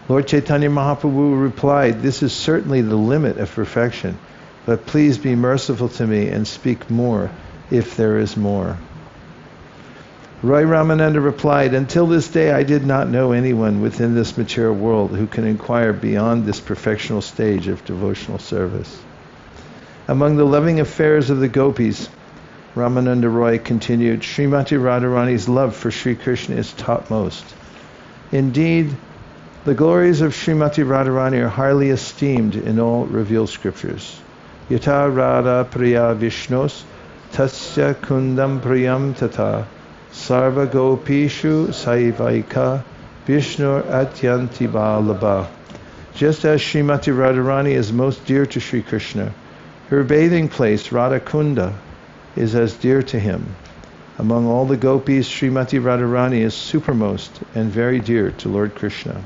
Lord Chaitanya Mahaprabhu replied, "This is certainly the limit of perfection, but please be merciful to me and speak more if there is more." Roy Ramananda replied, "Until this day I did not know anyone within this material world who can inquire beyond this perfectional stage of devotional service." Among the loving affairs of the gopis, Ramananda Roy continued, Srimati Radharani's love for Sri Krishna is topmost. Indeed, the glories of Srimati Radharani are highly esteemed in all revealed scriptures. Yata Radha Priya Vishnos Tasya Kundam Priyam Tata Sarva Gopishu Saivaika Vishnu Atyanti Balabha. Just as Srimati Radharani is most dear to Sri Krishna, her bathing place, Radha Kunda, is as dear to him. Among all the gopis, Srimati Radharani is supermost and very dear to Lord Krishna.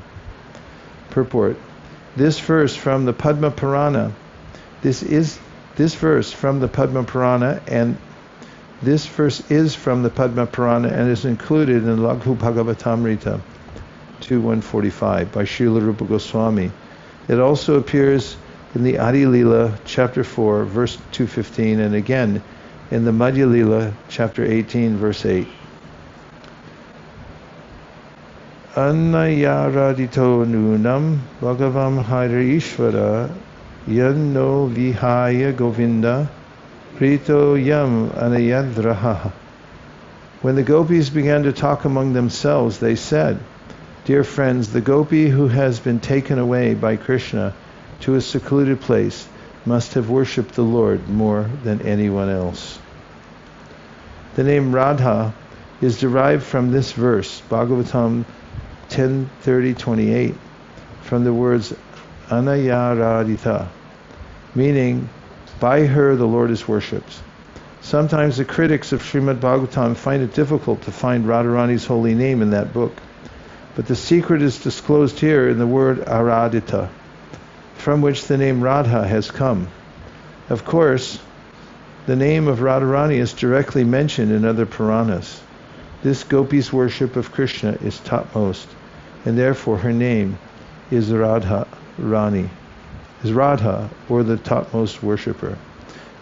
Purport: This verse from the Padma Purana, this verse from the Padma Purana and this verse is from the Padma Purana and is included in Laghu Bhagavatamrita 2.145 by Srila Rupa Goswami. It also appears in the Adi Lila, chapter 4, verse 215, and again in the Madhya Lila, chapter 18, verse 8. Annayaradito nunam bhagavam Harishvara yanno vihaya govinda prito yam anayadraha. When the gopis began to talk among themselves, they said, "Dear friends, the gopi who has been taken away by Krishna to a secluded place must have worshipped the Lord more than anyone else." The name Radha is derived from this verse, Bhagavatam 10.30.28, from the words Anayaradita, meaning, by her the Lord is worshipped. Sometimes the critics of Srimad Bhagavatam find it difficult to find Radharani's holy name in that book, but the secret is disclosed here in the word Aradita, from which the name Radha has come. Of course, the name of Radharani is directly mentioned in other Puranas. This gopi's worship of Krishna is topmost, and therefore her name is Radha Rani, is Radha, or the topmost worshipper.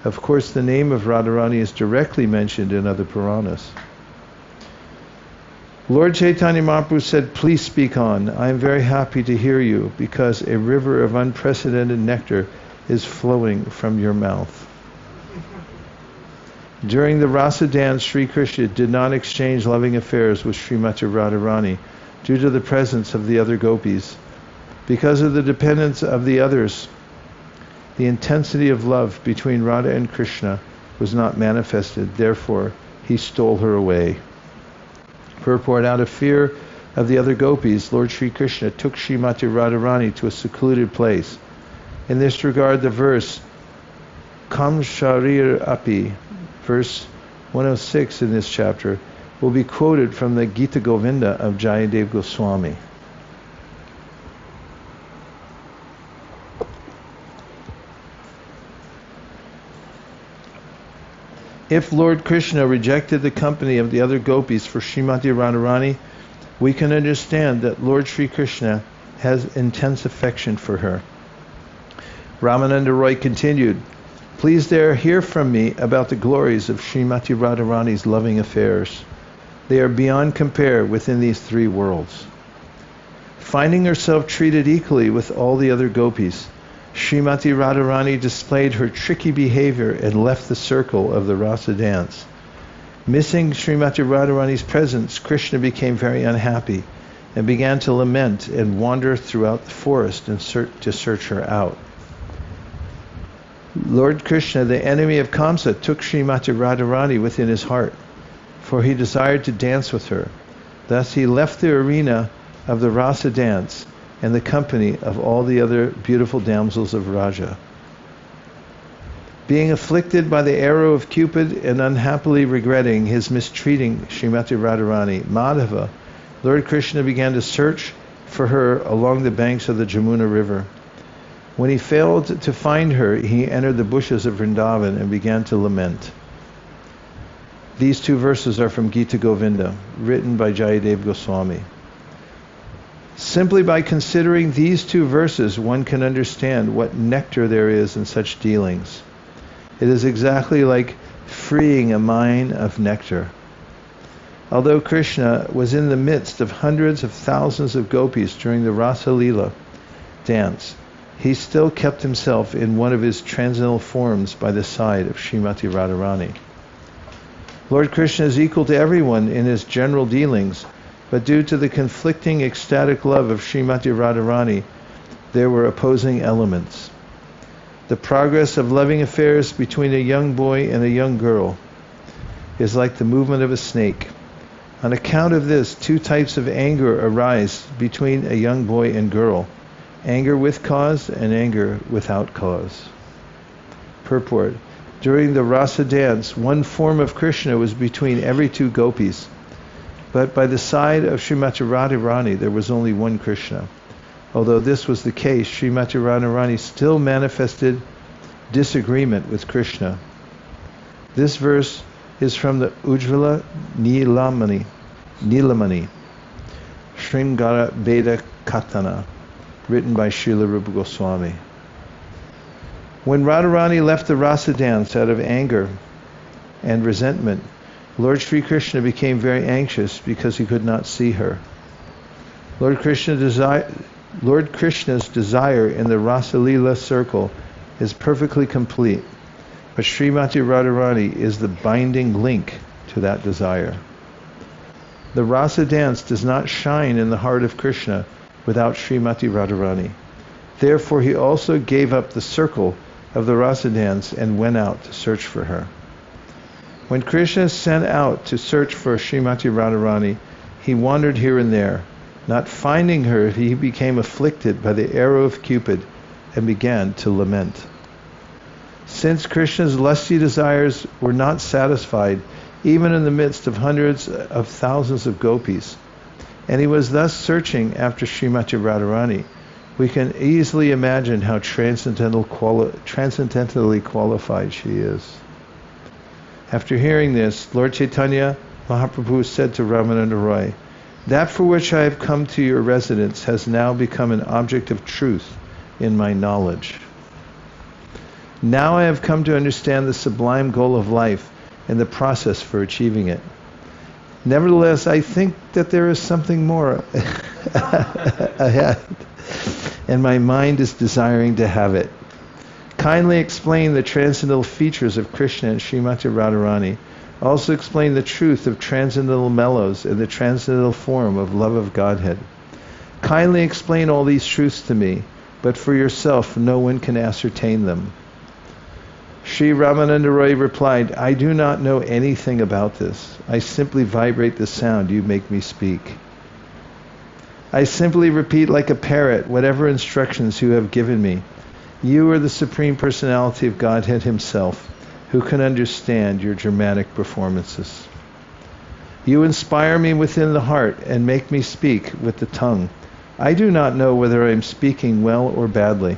Of course, the name of Radharani is directly mentioned in other Puranas. Lord Chaitanya Mahaprabhu said, "Please speak on. I am very happy to hear you, because a river of unprecedented nectar is flowing from your mouth." During the Rasa dance, Sri Krishna did not exchange loving affairs with Srimati Radharani due to the presence of the other gopis. Because of the dependence of the others, the intensity of love between Radha and Krishna was not manifested. Therefore, he stole her away. Purport: out of fear of the other gopis, Lord Sri Krishna took Srimati Radharani to a secluded place. In this regard, the verse Kam Sharir Api, verse 106 in this chapter, will be quoted from the Gita Govinda of Jayadev Goswami. If Lord Krishna rejected the company of the other gopis for Srimati Radharani, we can understand that Lord Sri Krishna has intense affection for her. Ramananda Roy continued, "Please there hear from me about the glories of Srimati Radharani's loving affairs. They are beyond compare within these three worlds." Finding herself treated equally with all the other gopis, Srimati Radharani displayed her tricky behavior and left the circle of the rasa dance. Missing Srimati Radharani's presence, Krishna became very unhappy and began to lament and wander throughout the forest to search her out. Lord Krishna, the enemy of Kamsa, took Srimati Radharani within his heart, for he desired to dance with her. Thus he left the arena of the rasa dance and the company of all the other beautiful damsels of Raja. Being afflicted by the arrow of Cupid and unhappily regretting his mistreating Srimati Radharani, Madhava, Lord Krishna began to search for her along the banks of the Jamuna river. When he failed to find her, he entered the bushes of Vrindavan and began to lament. These two verses are from Gita Govinda, written by Jayadev Goswami. Simply by considering these two verses, one can understand what nectar there is in such dealings. It is exactly like freeing a mine of nectar. Although Krishna was in the midst of hundreds of thousands of gopis during the Rasa Leela dance, he still kept himself in one of his transcendental forms by the side of Srimati Radharani. Lord Krishna is equal to everyone in his general dealings, but due to the conflicting ecstatic love of Srimati Radharani, there were opposing elements. The progress of loving affairs between a young boy and a young girl is like the movement of a snake. On account of this, two types of anger arise between a young boy and girl: anger with cause and anger without cause. Purport: during the rasa dance, one form of Krishna was between every two gopis, but by the side of Srimati Radharani there was only one Krishna. Although this was the case, Srimati Radharani still manifested disagreement with Krishna. This verse is from the Ujjvala Nilamani Sringara Veda Katana, written by Srila Rupa Goswami. When Radharani left the rasa dance out of anger and resentment, Lord Sri Krishna became very anxious because he could not see her. Lord Krishna's desire in the Rasa Leela circle is perfectly complete, but Srimati Radharani is the binding link to that desire. The Rasa dance does not shine in the heart of Krishna without Srimati Radharani. Therefore he also gave up the circle of the Rasa dance and went out to search for her. When Krishna sent out to search for Srimati Radharani, he wandered here and there. Not finding her, he became afflicted by the arrow of Cupid and began to lament. Since Krishna's lusty desires were not satisfied, even in the midst of hundreds of thousands of gopis, and he was thus searching after Srimati Radharani, we can easily imagine how transcendentally qualified she is. After hearing this, Lord Chaitanya Mahaprabhu said to Ramananda Roy, "That for which I have come to your residence has now become an object of truth in my knowledge. Now I have come to understand the sublime goal of life and the process for achieving it. Nevertheless, I think that there is something more ahead, and my mind is desiring to have it. Kindly explain the transcendental features of Krishna and Srimati Radharani. Also explain the truth of transcendental mellows and the transcendental form of love of Godhead. Kindly explain all these truths to me, but for yourself no one can ascertain them." Sri Ramananda Roy replied, "I do not know anything about this. I simply vibrate the sound you make me speak. I simply repeat like a parrot whatever instructions you have given me. You are the Supreme Personality of Godhead Himself, who can understand your dramatic performances. You inspire me within the heart and make me speak with the tongue. I do not know whether I am speaking well or badly."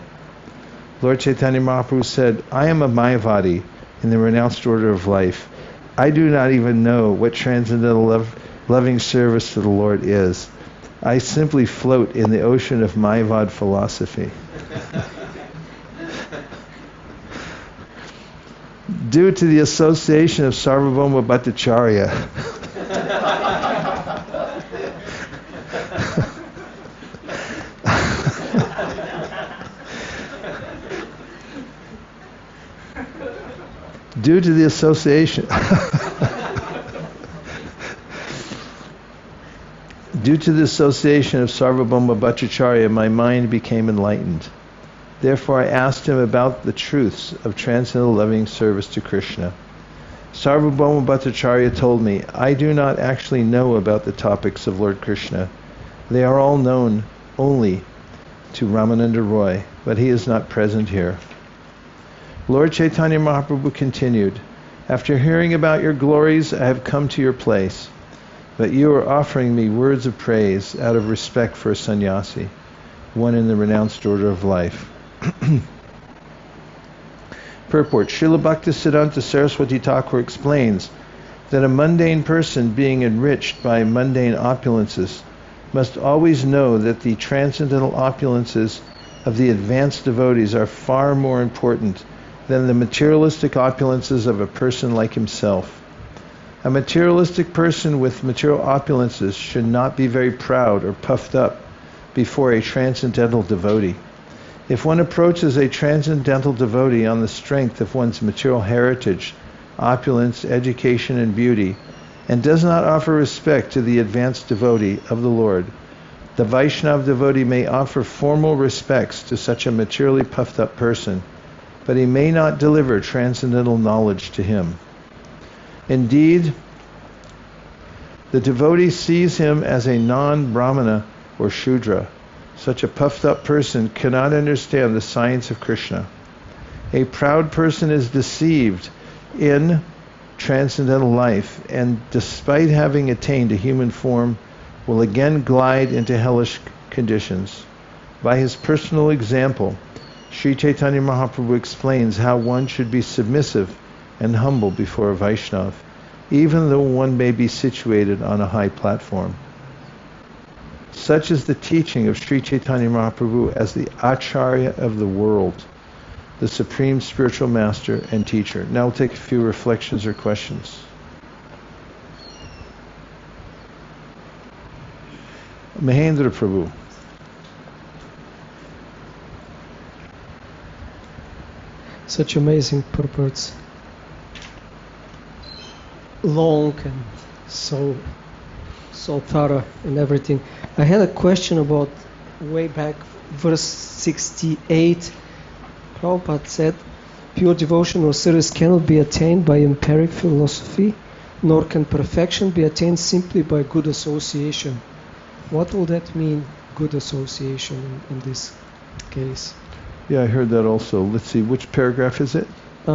Lord Chaitanya Mahaprabhu said, "I am a Mayavadi in the renounced order of life. I do not even know what transcendental loving service to the Lord is. I simply float in the ocean of Mayavad philosophy." Due to the association of Sarvabhauma Bhattacharya, Due to the association Due to the association of Sarvabhauma Bhattacharya, my mind became enlightened. Therefore I asked him about the truths of transcendental loving service to Krishna. Sarvabhauma Bhattacharya told me, I do not actually know about the topics of Lord Krishna. They are all known only to Ramananda Roy, but he is not present here. Lord Chaitanya Mahaprabhu continued, after hearing about your glories, I have come to your place, but you are offering me words of praise out of respect for a sannyasi, one in the renounced order of life. Purport. Srila Bhaktisiddhanta Saraswati Thakur explains that a mundane person being enriched by mundane opulences must always know that the transcendental opulences of the advanced devotees are far more important than the materialistic opulences of a person like himself. A materialistic person with material opulences should not be very proud or puffed up before a transcendental devotee. If one approaches a transcendental devotee on the strength of one's material heritage, opulence, education, and beauty, and does not offer respect to the advanced devotee of the Lord, the Vaishnava devotee may offer formal respects to such a materially puffed up person, but he may not deliver transcendental knowledge to him. Indeed, the devotee sees him as a non-Brahmana or Shudra. Such a puffed up person cannot understand the science of Krishna. A proud person is deceived in transcendental life, and despite having attained a human form, will again glide into hellish conditions. By his personal example, Sri Chaitanya Mahaprabhu explains how one should be submissive and humble before a Vaishnava, even though one may be situated on a high platform. Such is the teaching of Sri Chaitanya Mahaprabhu as the Acharya of the world, the supreme spiritual master and teacher. Now we'll take a few reflections or questions. Mahendra Prabhu. Such amazing purports. Long and so thorough and everything. I had a question about way back verse 68. Prabhupada said, pure devotion or service cannot be attained by empiric philosophy, nor can perfection be attained simply by good association. What will that mean, good association in this case? Yeah, I heard that also. Let's see, which paragraph is it? I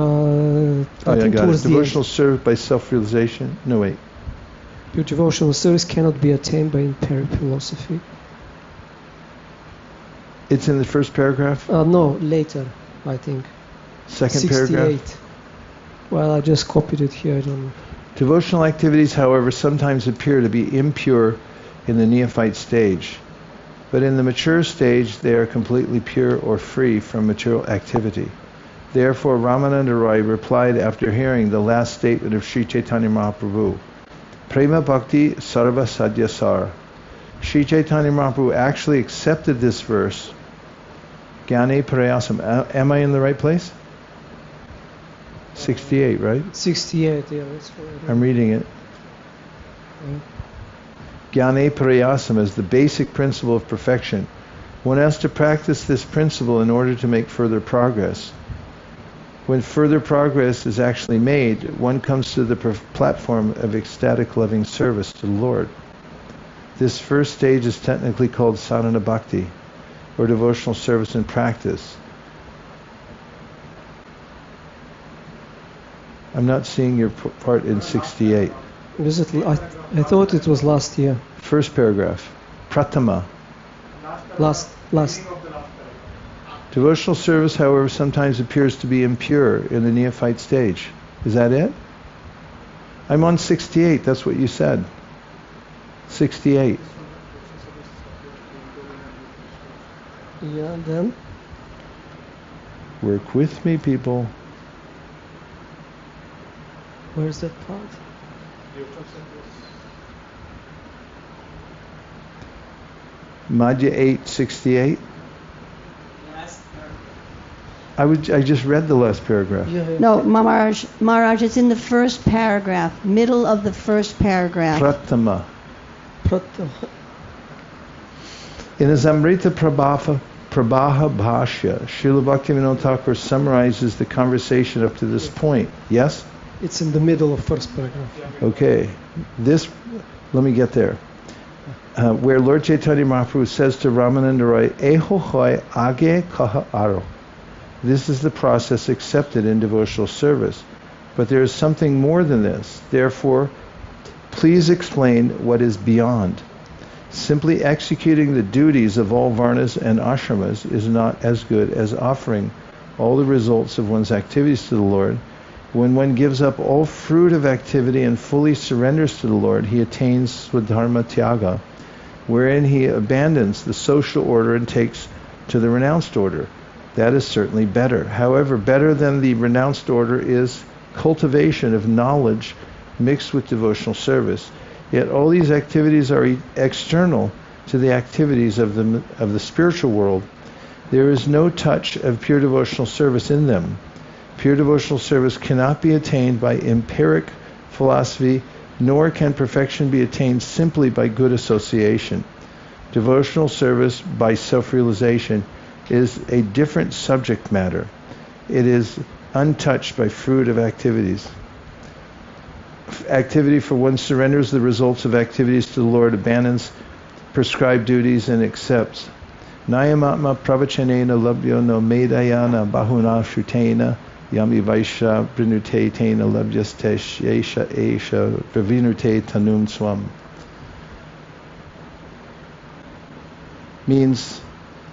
think got it. towards the Devotional service by self-realization. No, wait. Pure devotional service cannot be attained by empiric philosophy. It's in the first paragraph? No, later, I think. Second 68. paragraph? Well, I just copied it here, I don't know. Devotional activities, however, sometimes appear to be impure in the neophyte stage, but in the mature stage they are completely pure or free from material activity. Therefore, Ramananda Roy replied after hearing the last statement of Sri Chaitanya Mahaprabhu, Prema Bhakti Sarva Sadyasar. Sri Chaitanya Mahaprabhu actually accepted this verse, Jnane Parayasam. Am I in the right place? 68, right? 68, yeah, that's right. I'm reading it. Jnane Parayasam is the basic principle of perfection. One has to practice this principle in order to make further progress. When further progress is actually made, one comes to the platform of ecstatic loving service to the Lord. This first stage is technically called sadhana bhakti, or devotional service in practice. I'm not seeing your part in 68. Basically, I thought it was last year. First paragraph, pratama. Last. Devotional service, however, sometimes appears to be impure in the neophyte stage. Is that it? I'm on 68, that's what you said. 68. Yeah, then? Work with me, people. Where's that part? Madhya 8:68. I just read the last paragraph. No, Maharaj, it's in the first paragraph, middle of the first paragraph. Pratama. Pratama. In his Amrita Prabha Bhashya, Srila Bhaktivinoda Thakur summarizes the conversation up to this point. Yes? It's in the middle of first paragraph. Okay. Let me get there. Where Lord Chaitanya Mahaprabhu says to Ramananda Roy, Eho hoy age kaha aro. This is the process accepted in devotional service. But there is something more than this. Therefore, please explain what is beyond. Simply executing the duties of all varnas and ashramas is not as good as offering all the results of one's activities to the Lord. When one gives up all fruit of activity and fully surrenders to the Lord, he attains Swadharma Tyaga, wherein he abandons the social order and takes to the renounced order. That is certainly better. However, better than the renounced order is cultivation of knowledge mixed with devotional service. Yet all these activities are external to the activities of the spiritual world. There is no touch of pure devotional service in them. Pure devotional service cannot be attained by empiric philosophy, nor can perfection be attained simply by good association. Devotional service by self-realization is a different subject matter. It is untouched by fruit of activities. Activity for one surrenders the results of activities to the Lord, abandons prescribed duties, and accepts. Nayamatma pravachanena labhyo no medayana bahuna shrutena yami vaisha prinute tena labhyaste yesha esha pravinute tanum swam. Means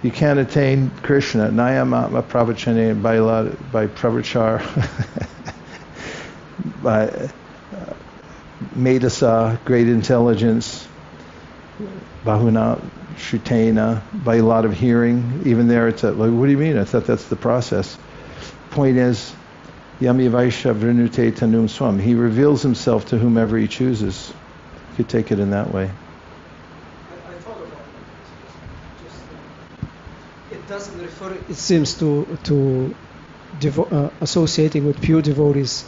you can't attain Krishna. Nayamatma pravachanena by pravachar, by Dasa, great intelligence, bahuna shutena, by a lot of hearing. Even there it's like, what do you mean? I thought that's the process. Point is, yami vaisha vrinute tanum swam. He reveals himself to whomever he chooses. You could take it in that way. I thought about it. It doesn't refer, it seems, to associating with pure devotees,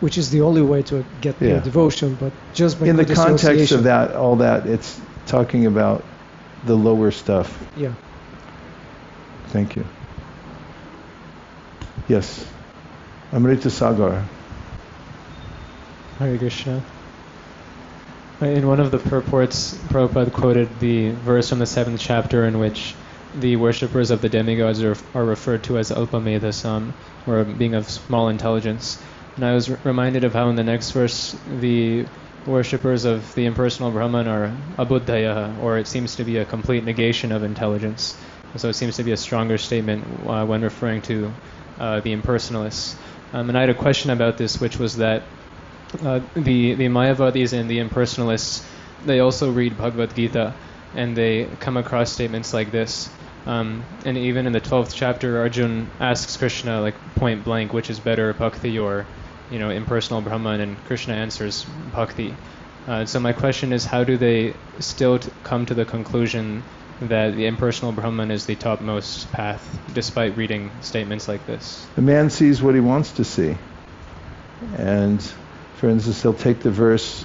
which is the only way to get pure devotion, but just by in the good context of that, all that, it's talking about the lower stuff. Yeah. Thank you. Yes. Amrita Sagar. Hare Krishna. In one of the purports, Prabhupada quoted the verse from the 7th chapter in which the worshippers of the demigods are referred to as Alpamedhasam, or being of small intelligence. And I was reminded of how in the next verse the worshippers of the impersonal Brahman are abuddhaya, or it seems to be a complete negation of intelligence. So it seems to be a stronger statement when referring to the impersonalists. And I had a question about this, which was that the Mayavadis and the impersonalists, they also read Bhagavad Gita, and they come across statements like this. And even in the 12th chapter, Arjun asks Krishna, like point blank, which is better, bhakti or impersonal Brahman, and Krishna answers bhakti. So my question is, how do they still come to the conclusion that the impersonal Brahman is the topmost path, despite reading statements like this? The man sees what he wants to see. And, for instance, he'll take the verse,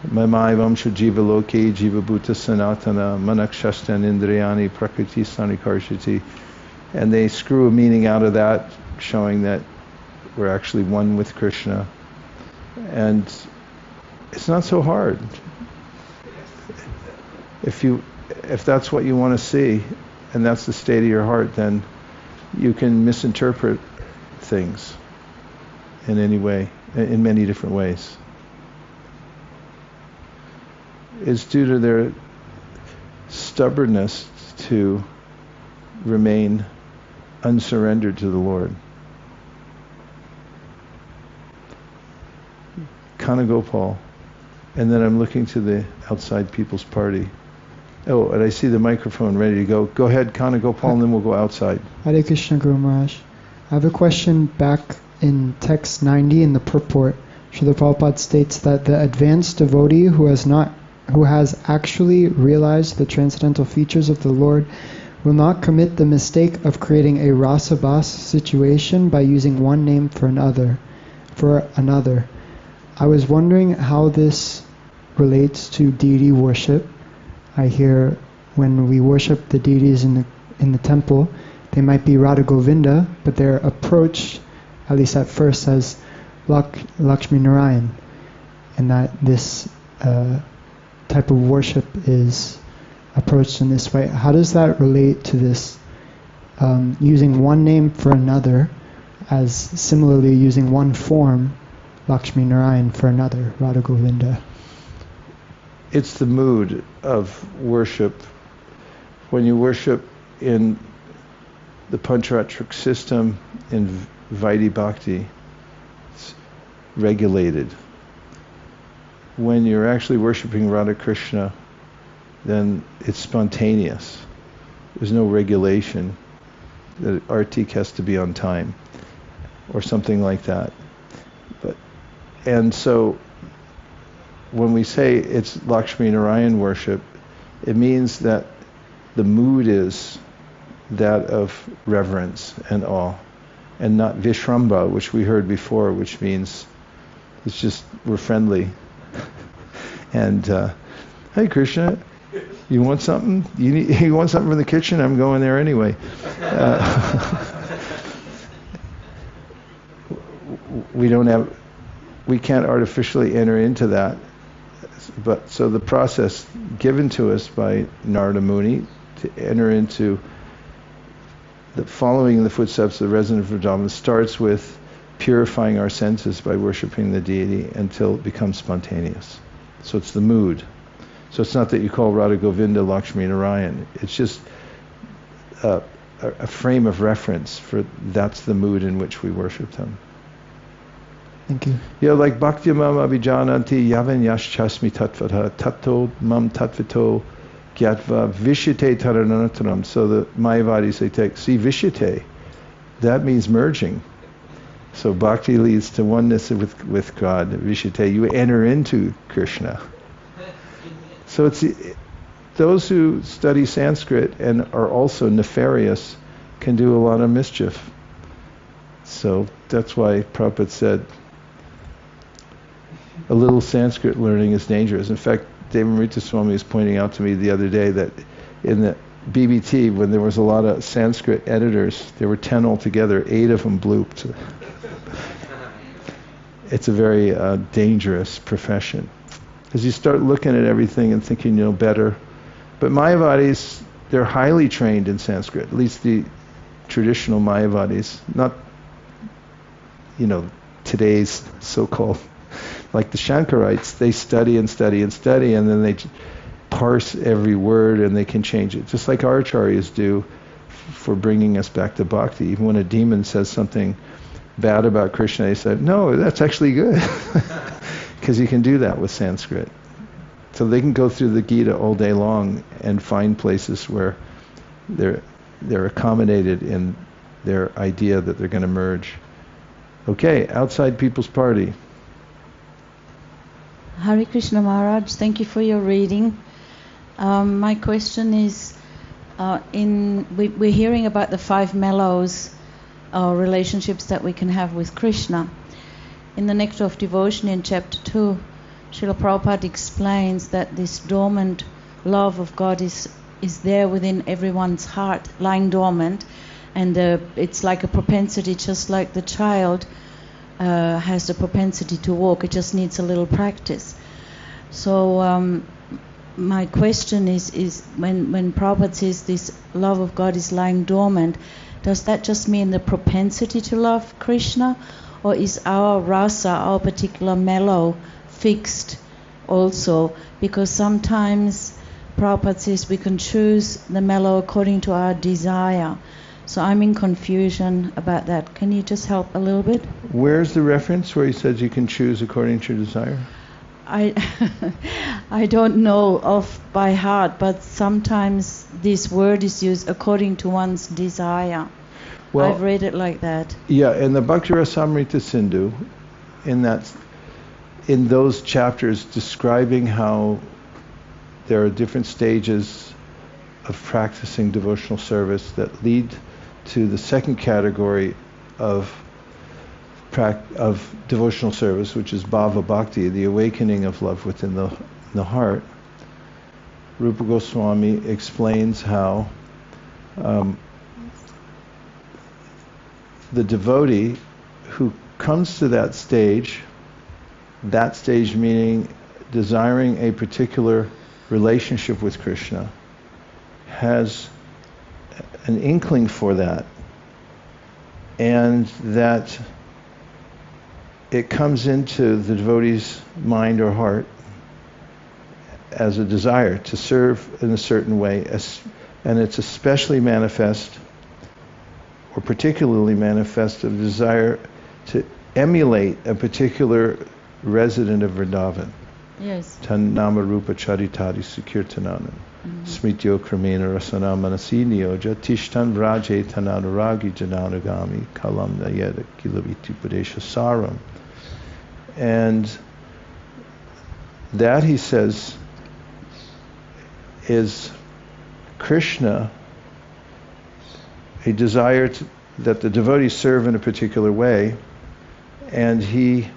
Mamaivam Jiva Loki Jiva Bhuta Sanatana Manakshastan Indriyani Prakriti Sanikarshati, and they screw a meaning out of that, showing that we're actually one with Krishna. And it's not so hard. If that's what you want to see, and that's the state of your heart, then you can misinterpret things in any way, in many different ways. It's due to their stubbornness to remain unsurrendered to the Lord. Kanagopal. And then I'm looking to the outside People's Party. Oh, and I see the microphone ready to go. Go ahead, Kanagopal, and then we'll go outside. Hare Krishna, Guru Maharaj. I have a question back in text 90 in the purport. Srila Prabhupada states that the advanced devotee who has actually realized the transcendental features of the Lord will not commit the mistake of creating a rasabas situation by using one name for another. I was wondering how this relates to deity worship. I hear when we worship the deities in the temple, they might be Radha Govinda, but they're approached, at least at first, as Lakshmi Narayan, and that this type of worship is approached in this way. How does that relate to this using one name for another, as similarly using one form, Lakshmi Narayan, for another, Radha Govinda? It's the mood of worship. When you worship in the Pancharatric system in Vaidhi Bhakti, it's regulated. When you're actually worshiping Radha Krishna, then it's spontaneous. There's no regulation. The artik has to be on time, or something like that. And so, when we say it's Lakshmi Narayan worship, it means that the mood is that of reverence and awe, and not Vishramba, which we heard before, which means it's just we're friendly. And hey Krishna, you want something? You want something from the kitchen? I'm going there anyway. We can't artificially enter into that. But so the process given to us by Narada Muni to enter into the following in the footsteps of the resident of Vrindavan starts with purifying our senses by worshipping the deity until it becomes spontaneous. So it's the mood. So it's not that you call Radha Govinda Lakshmi Narayan. It's just a frame of reference for that's the mood in which we worship them. Thank you. Yeah, like Bhakti Mam Abhijananti Yavan Yashchasmi Tatvata Tato Mam Tatvito Gyatva Vishyate Tarananataram. So the Mayavadis, they take, see Vishyate, that means merging. So bhakti leads to oneness with God. Vishyate, you enter into Krishna. So it's those who study Sanskrit and are also nefarious can do a lot of mischief. So that's why Prabhupada said a little Sanskrit learning is dangerous. In fact, Devamrita Swami was pointing out to me the other day that in the BBT, when there was a lot of Sanskrit editors, there were 10 altogether, 8 of them blooped. It's a very dangerous profession. Because you start looking at everything and thinking you know better. But Mayavadis, they're highly trained in Sanskrit, at least the traditional Mayavadis, not, today's so-called, like the Shankarites, they study and study and study, and then they parse every word and they can change it. Just like our acharyas do for bringing us back to bhakti. Even when a demon says something bad about Krishna, they say, no, that's actually good. Because you can do that with Sanskrit. So they can go through the Gita all day long and find places where they're accommodated in their idea that they're going to merge. Okay, outside people's party. Hare Krishna Maharaj, thank you for your reading. My question is, we're hearing about the 5 mellows, relationships that we can have with Krishna. In the Nectar of Devotion in chapter 2, Srila Prabhupada explains that this dormant love of God is there within everyone's heart, lying dormant, and it's like a propensity, just like the child has the propensity to walk. It just needs a little practice. So my question is when Prabhupada says this love of God is lying dormant, does that just mean the propensity to love Krishna? Or is our rasa, our particular mellow, fixed also? Because sometimes Prabhupada says we can choose the mellow according to our desire. So I'm in confusion about that. Can you just help a little bit? Where's the reference where he says you can choose according to your desire? I don't know off by heart, but sometimes this word is used according to one's desire. Well, I've read it like that. Yeah, in the Bhakti Rasamrita Sindhu, in those chapters describing how there are different stages of practicing devotional service that lead to the second category of devotional service, which is bhava bhakti, the awakening of love within the heart. Rupa Goswami explains how the devotee who comes to that stage meaning desiring a particular relationship with Krishna, has an inkling for that, and that it comes into the devotee's mind or heart as a desire to serve in a certain way, and it's especially manifest, or particularly manifest, a desire to emulate a particular resident of Vrindavan. Yes. Tan nama rupa charitari sukirtananam. Smityo kramena rasana manasiniyoja tishtan vraje tananuragi jananagami kalam nayeda kilaviti padesha saram. And that, he says, is Krishna, a desire that the devotees serve in a particular way, and he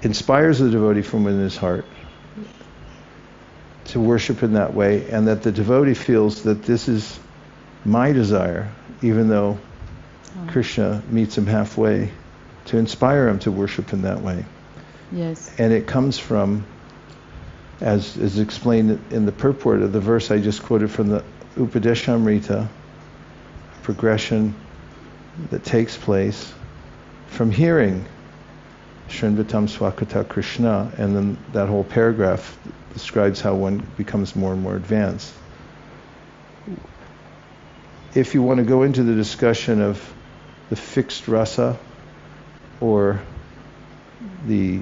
inspires the devotee from within his heart to worship in that way, and that the devotee feels that this is my desire, even though Krishna meets him halfway, to inspire him to worship in that way. Yes. And it comes from, as is explained in the purport of the verse I just quoted from the Upadeshamrita, progression that takes place from hearing Srinvatam Swakata Krishna, and then that whole paragraph describes how one becomes more and more advanced. If you want to go into the discussion of the fixed rasa, or the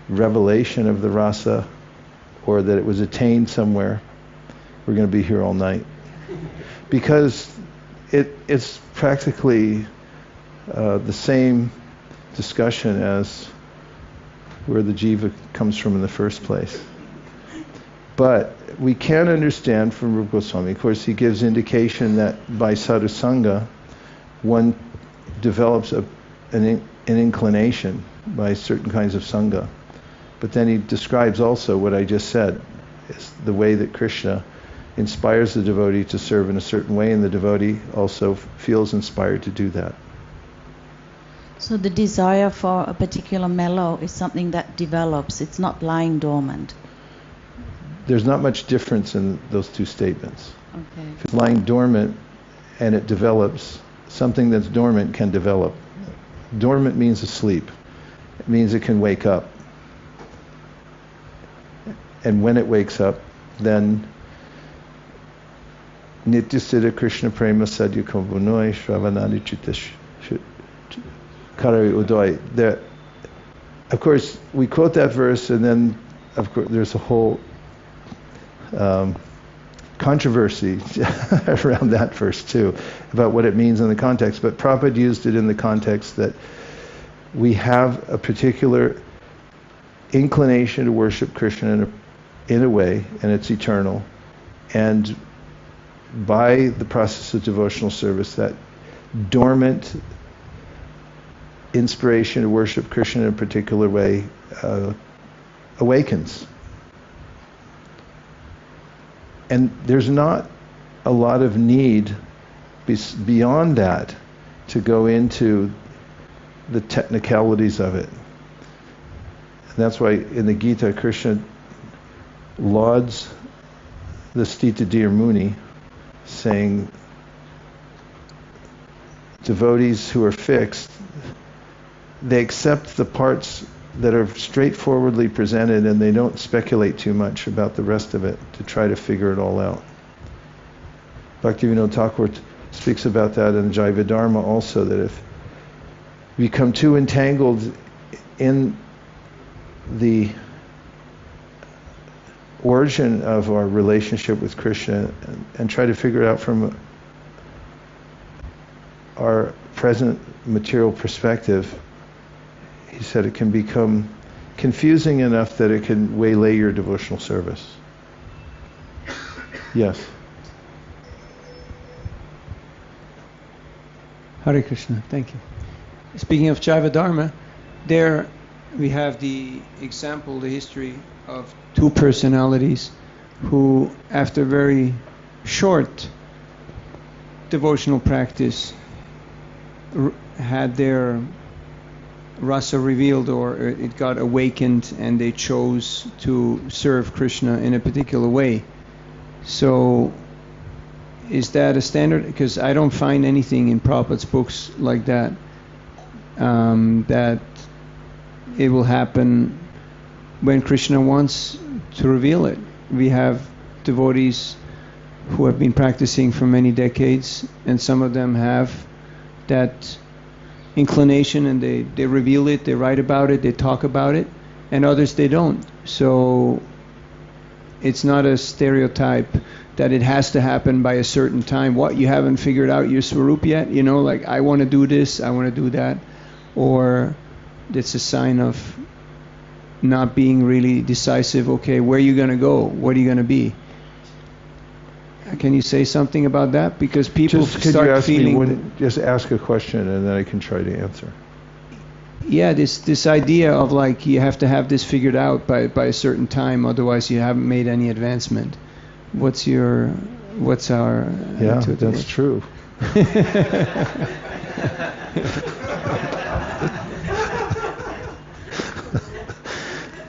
revelation of the rasa, or that it was attained somewhere, we're going to be here all night. Because it's practically the same discussion as where the jiva comes from in the first place. But we can understand from Rupa Goswami, of course, he gives indication that by sadhusanga, one develops an inclination by certain kinds of sangha. But then he describes also what I just said, is the way that Krishna inspires the devotee to serve in a certain way, and the devotee also feels inspired to do that. So the desire for a particular mellow is something that develops. It's not lying dormant. There's not much difference in those two statements. Okay. If it's lying dormant and it develops, something that's dormant can develop. Dormant means asleep. It means it can wake up. And when it wakes up, then Nitya Siddha Krishna Prema Sadhya Kumbunoi Shravanadi Chitash Karari Udoy. Of course, we quote that verse, and then, of course, there's a whole controversy around that verse too, about what it means in the context. But Prabhupada used it in the context that we have a particular inclination to worship Krishna in a way, and it's eternal. And by the process of devotional service, that dormant inspiration to worship Krishna in a particular way awakens. And there's not a lot of need beyond that to go into the technicalities of it. And that's why in the Gita, Krishna lauds the Stita Dhir Muni, saying devotees who are fixed, they accept the parts that are straightforwardly presented, and they don't speculate too much about the rest of it to try to figure it all out. Bhaktivinoda Thakur speaks about that in Jaiva Dharma also, that if we become too entangled in the origin of our relationship with Krishna and try to figure it out from our present material perspective, he said it can become confusing enough that it can waylay your devotional service. Yes. Hare Krishna, thank you. Speaking of Jaiva Dharma, there we have the example, the history of two personalities who, after very short devotional practice, had their rasa revealed, or it got awakened, and they chose to serve Krishna in a particular way. So is that a standard? Because I don't find anything in Prabhupada's books like that, that it will happen when Krishna wants to reveal it. We have devotees who have been practicing for many decades, and some of them have that inclination, and they reveal it, they write about it, they talk about it, and others they don't. So it's not a stereotype that it has to happen by a certain time. What, you haven't figured out your Swarup yet? You know, like, I want to do this, I want to do that. Or it's a sign of not being really decisive. Okay, where are you going to go? What are you going to be? Can you say something about that? Because people start feeling... Just ask a question and then I can try to answer. Yeah, this idea of like you have to have this figured out by a certain time, otherwise you haven't made any advancement. What's our Yeah, that's true.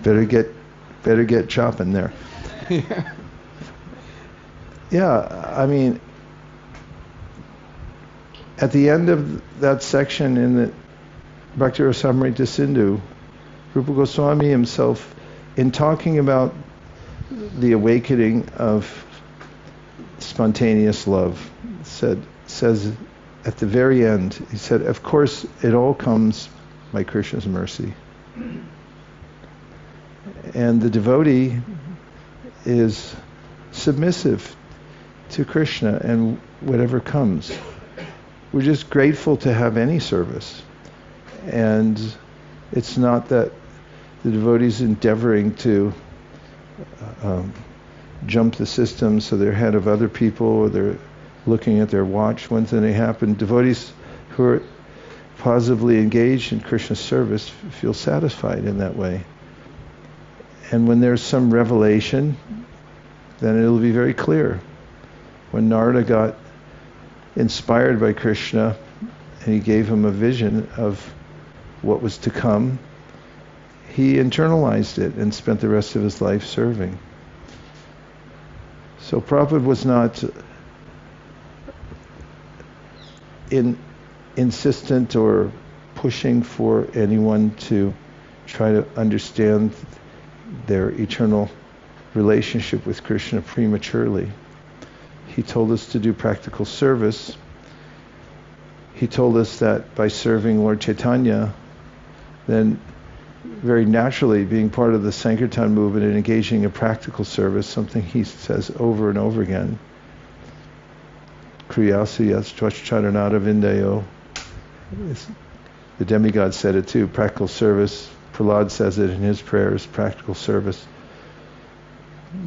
Better get chopping there. Yeah, I mean, at the end of that section in the Bhakti Rasamrita Sindhu, Rupa Goswami himself, in talking about the awakening of spontaneous love, says at the very end, he said, of course it all comes by Krishna's mercy. And the devotee is submissive to Krishna and whatever comes. We're just grateful to have any service. And it's not that the devotee is endeavoring to jump the system so they're ahead of other people, or they're looking at their watch when they happen. Devotees who are positively engaged in Krishna's service feel satisfied in that way. And when there's some revelation, then it'll be very clear. When Narada got inspired by Krishna and he gave him a vision of what was to come, he internalized it and spent the rest of his life serving. So Prabhupada was not insistent or pushing for anyone to try to understand their eternal relationship with Krishna prematurely. He told us to do practical service. He told us that by serving Lord Chaitanya, then very naturally being part of the Sankirtan movement and engaging in practical service, something he says over and over again. Kriyasi yas tvacharanada vindayo. The demigod said it too, practical service. Prahlad says it in his prayers, practical service.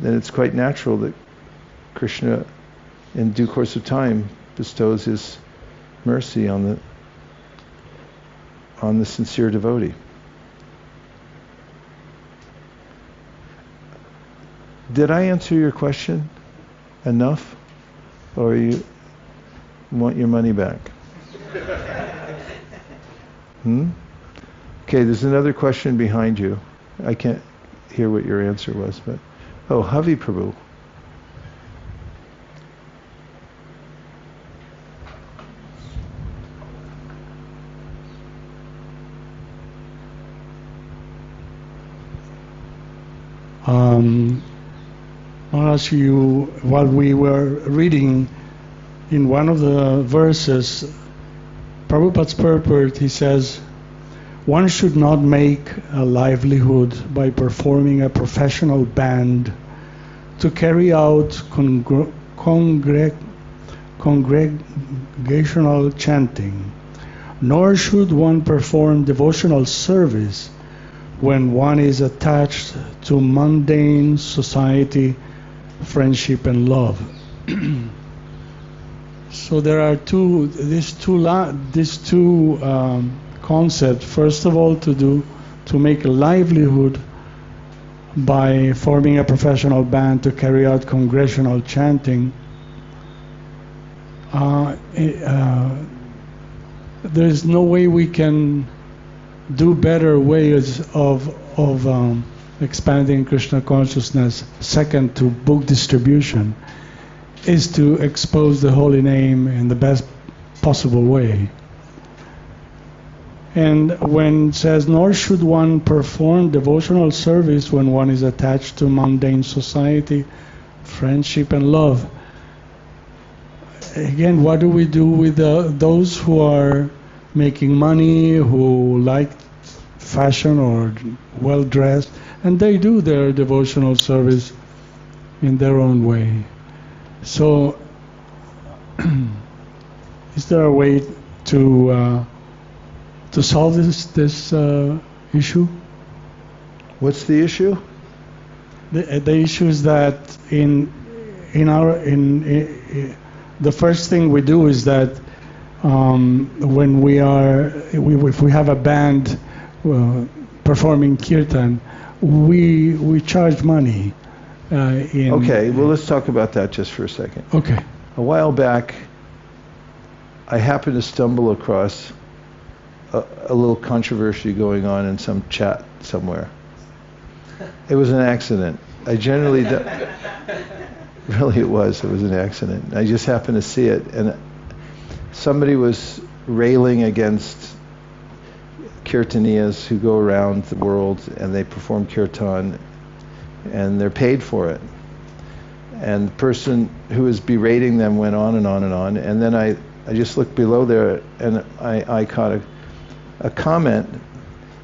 Then it's quite natural that Krishna, in due course of time, bestows his mercy on the sincere devotee. Did I answer your question enough? Or you want your money back? Okay, there's another question behind you. I can't hear what your answer was, but... Oh, Havi Prabhu. Maharaj, while we were reading in one of the verses, Prabhupada's purport, he says, one should not make a livelihood by performing a professional band to carry out congregational chanting, nor should one perform devotional service when one is attached to mundane society friendship and love. So there are these two concepts. First of all, to make a livelihood by forming a professional band to carry out congregational chanting. There's no way we can do better ways of expanding Krishna consciousness. Second, to book distribution, is to expose the holy name in the best possible way. And when it says, nor should one perform devotional service when one is attached to mundane society, friendship and love. Again, what do we do with those who are making money, who like fashion or well-dressed, and they do their devotional service in their own way? So, is there a way to solve this issue? What's the issue? The issue is that the first thing we do is that when if we have a band performing kirtan, we charge money. Okay, well, let's talk about that just for a second. Okay. A while back, I happened to stumble across a little controversy going on in some chat somewhere. It was an accident. I generally really it was an accident. I just happened to see it, and somebody was railing against kirtaniyas who go around the world and they perform kirtan and they're paid for it. And the person who was berating them went on and on and on, and then I just looked below there and I caught a comment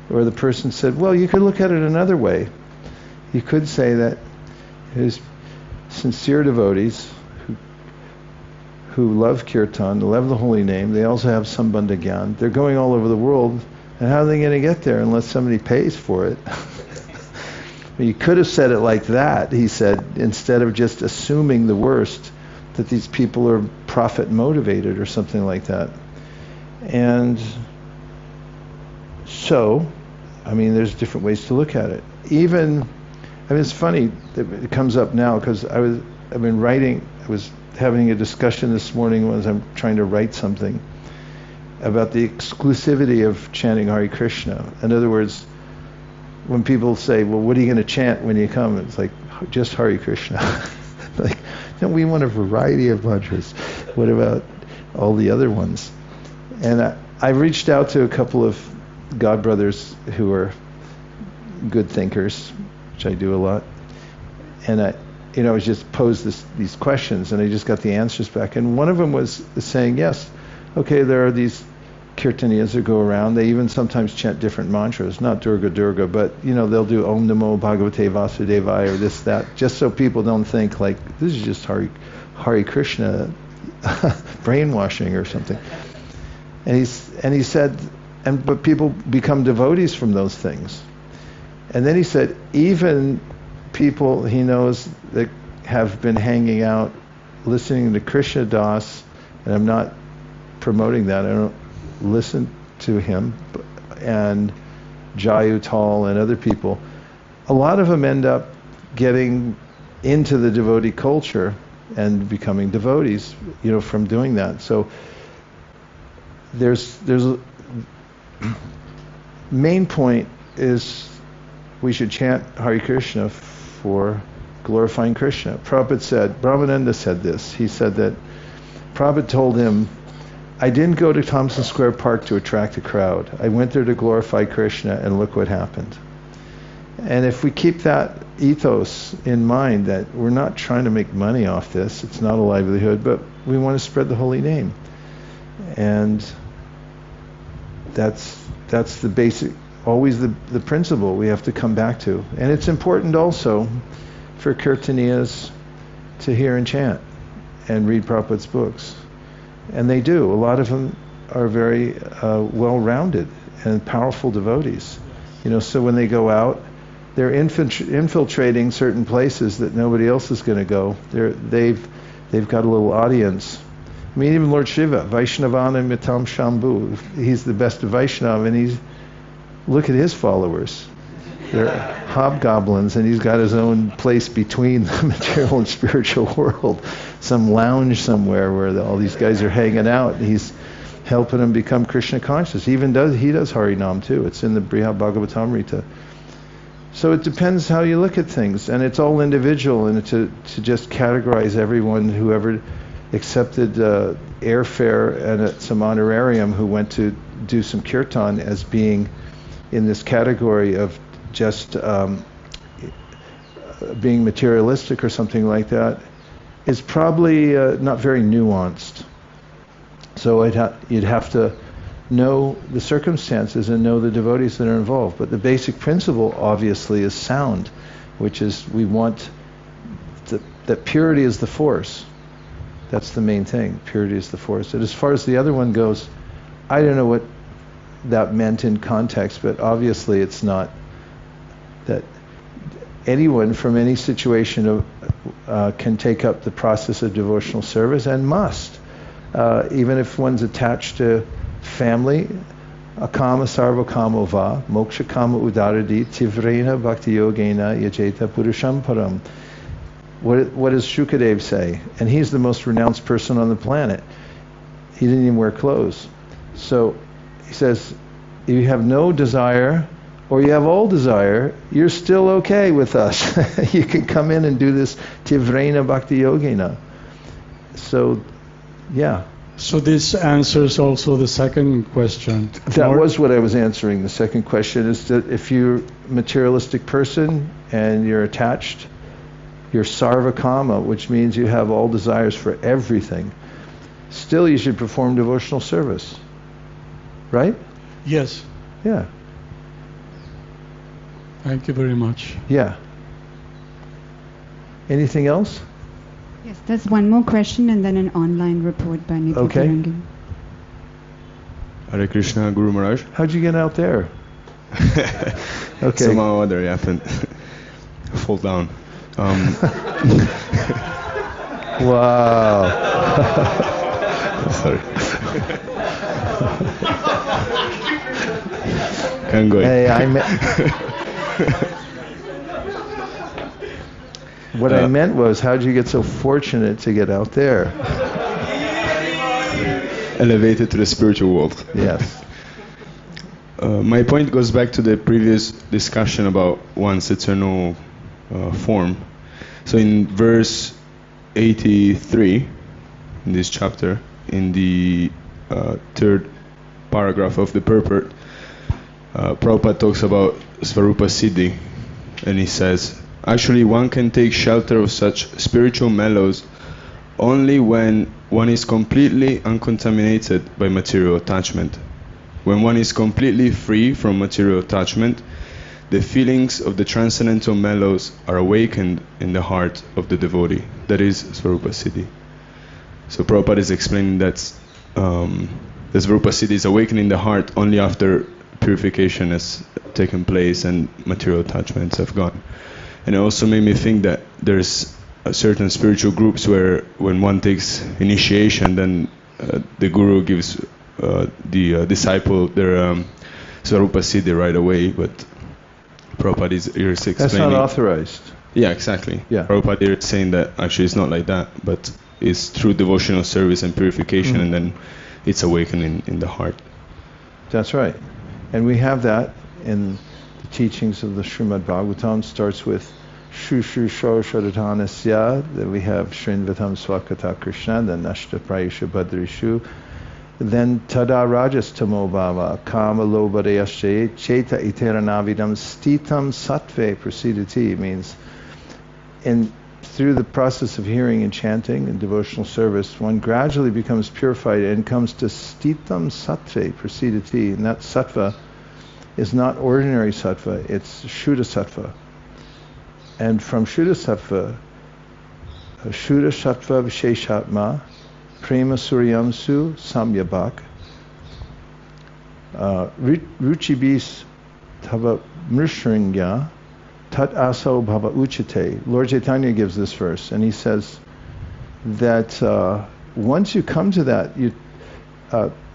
where the person said, well, you could look at it another way. You could say that his sincere devotees who love kirtan, love the holy name, they also have sambandha gyan. They're going all over the world, and how are they going to get there unless somebody pays for it? You could have said it like that, he said, instead of just assuming the worst, that these people are profit motivated or something like that. And so, there's different ways to look at it. It's funny that it comes up now because I was having a discussion this morning as I'm trying to write something about the exclusivity of chanting Hare Krishna. In other words, when people say, well, what are you going to chant when you come? It's like, just Hare Krishna. Like, no, we want a variety of mantras. What about all the other ones? And I reached out to a couple of God brothers who are good thinkers, which I do a lot. And I was just posed these questions, and I just got the answers back. And one of them was saying, yes, okay, there are these kirtaniyas that go around. They even sometimes chant different mantras, not Durga Durga, but they'll do Om Namo Bhagavate Vasudevaya or this, that, just so people don't think like this is just Hare Krishna brainwashing or something. And he said, but people become devotees from those things. And then he said, even people he knows that have been hanging out, listening to Krishna Das, and I'm not promoting that, I don't listen to him, and Jayu Tal and other people, a lot of them end up getting into the devotee culture and becoming devotees, from doing that. So there's main point is we should chant Hare Krishna for glorifying Krishna. Prabhupada said, Brahmananda said this, he said that Prabhupada told him, I didn't go to Thompson Square Park to attract a crowd. I went there to glorify Krishna, and look what happened. And if we keep that ethos in mind, that we're not trying to make money off this, it's not a livelihood, but we want to spread the holy name. And that's the basic, always the principle we have to come back to. And it's important also for kirtaniyas to hear and chant and read Prabhupada's books. And they do. A lot of them are very well-rounded and powerful devotees. So when they go out, they're infiltrating certain places that nobody else is going to go. They've got a little audience. I mean, even Lord Shiva, Vaishnavana Mitam Shambhu, he's the best of Vaishnava, and look at his followers. They're hobgoblins, and he's got his own place between the material and spiritual world, some lounge somewhere where all these guys are hanging out. He's helping them become Krishna conscious. He does Harinam too. It's in the Brihad Bhagavatamrita. So it depends how you look at things, and it's all individual. And to just categorize everyone, whoever accepted airfare and some honorarium who went to do some kirtan, as being in this category of just being materialistic or something like that, is probably not very nuanced. So you'd have to know the circumstances and know the devotees that are involved. But the basic principle, obviously, is sound, which is we want that purity is the force. That's the main thing. Purity is the force. And as far as the other one goes, I don't know what that meant in context, but obviously it's not that anyone from any situation can take up the process of devotional service, and must. Even if one's attached to family, akama sarva kamo va, moksha kama udaradi, tivrena bhakti yogena yajeta purusham param. What does Shukadev say? And he's the most renounced person on the planet. He didn't even wear clothes. So he says, if you have no desire, or you have all desire, you're still okay with us. You can come in and do this tivrena bhakti yogena. So, yeah. So this answers also the second question. That was what I was answering. The second question is that if you're a materialistic person and you're attached, you're sarvakama, which means you have all desires for everything, still you should perform devotional service. Right? Yes. Yeah. Thank you very much. Yeah. Anything else? Yes, there's one more question and then an online report by Nitya Okay. Tarangin. Hare Krishna, Guru Maharaj. How'd you get out there? Okay. Somehow or other it happened. Fall down. Wow. Sorry. Can't go. Hey, what I meant was, how'd you get so fortunate to get out there? Elevated to the spiritual world. Yes. My point goes back to the previous discussion about one's eternal form. So in verse 83, in this chapter, in the third paragraph of the purport, Prabhupada talks about Svarupa Siddhi, and he says, actually one can take shelter of such spiritual mellows only when one is completely uncontaminated by material attachment. When one is completely free from material attachment, the feelings of the transcendental mellows are awakened in the heart of the devotee. That is Svarupa Siddhi. So Prabhupada is explaining that the Svarupa Siddhi is awakened in the heart only after purification has taken place and material attachments have gone. And it also made me think that there's certain spiritual groups where when one takes initiation, then the guru gives the disciple their Svarupa Siddhi right away, but Prabhupada is explaining... That's not authorized. Yeah, exactly. Yeah. Prabhupada is saying that actually it's not like that, but it's through devotional service and purification, and then it's awakening in the heart. That's right. And we have that in the teachings of the Srimad Bhagavatam. Starts with Shu Shu Shor Shadatanasya, then we have Srinvatam Swakata Krishna, then Nashta Prayusha Badrishu, then Tada Rajas Tamo Bhava, Kama Lobadayasche, Cheta Iteranavidam Stitam Sattve Prasidati, means through the process of hearing and chanting and devotional service, one gradually becomes purified and comes to Stitam Sattve Prasidati, and that sattva is not ordinary sattva, it's Shuddha sattva. And from Shuddha sattva Visheshatma, Prema Suryamsu Samyabhak, Ruchibis Tava Mrishringya, tat aso bhava uchite. Lord Chaitanya gives this verse, and he says that once you come to that,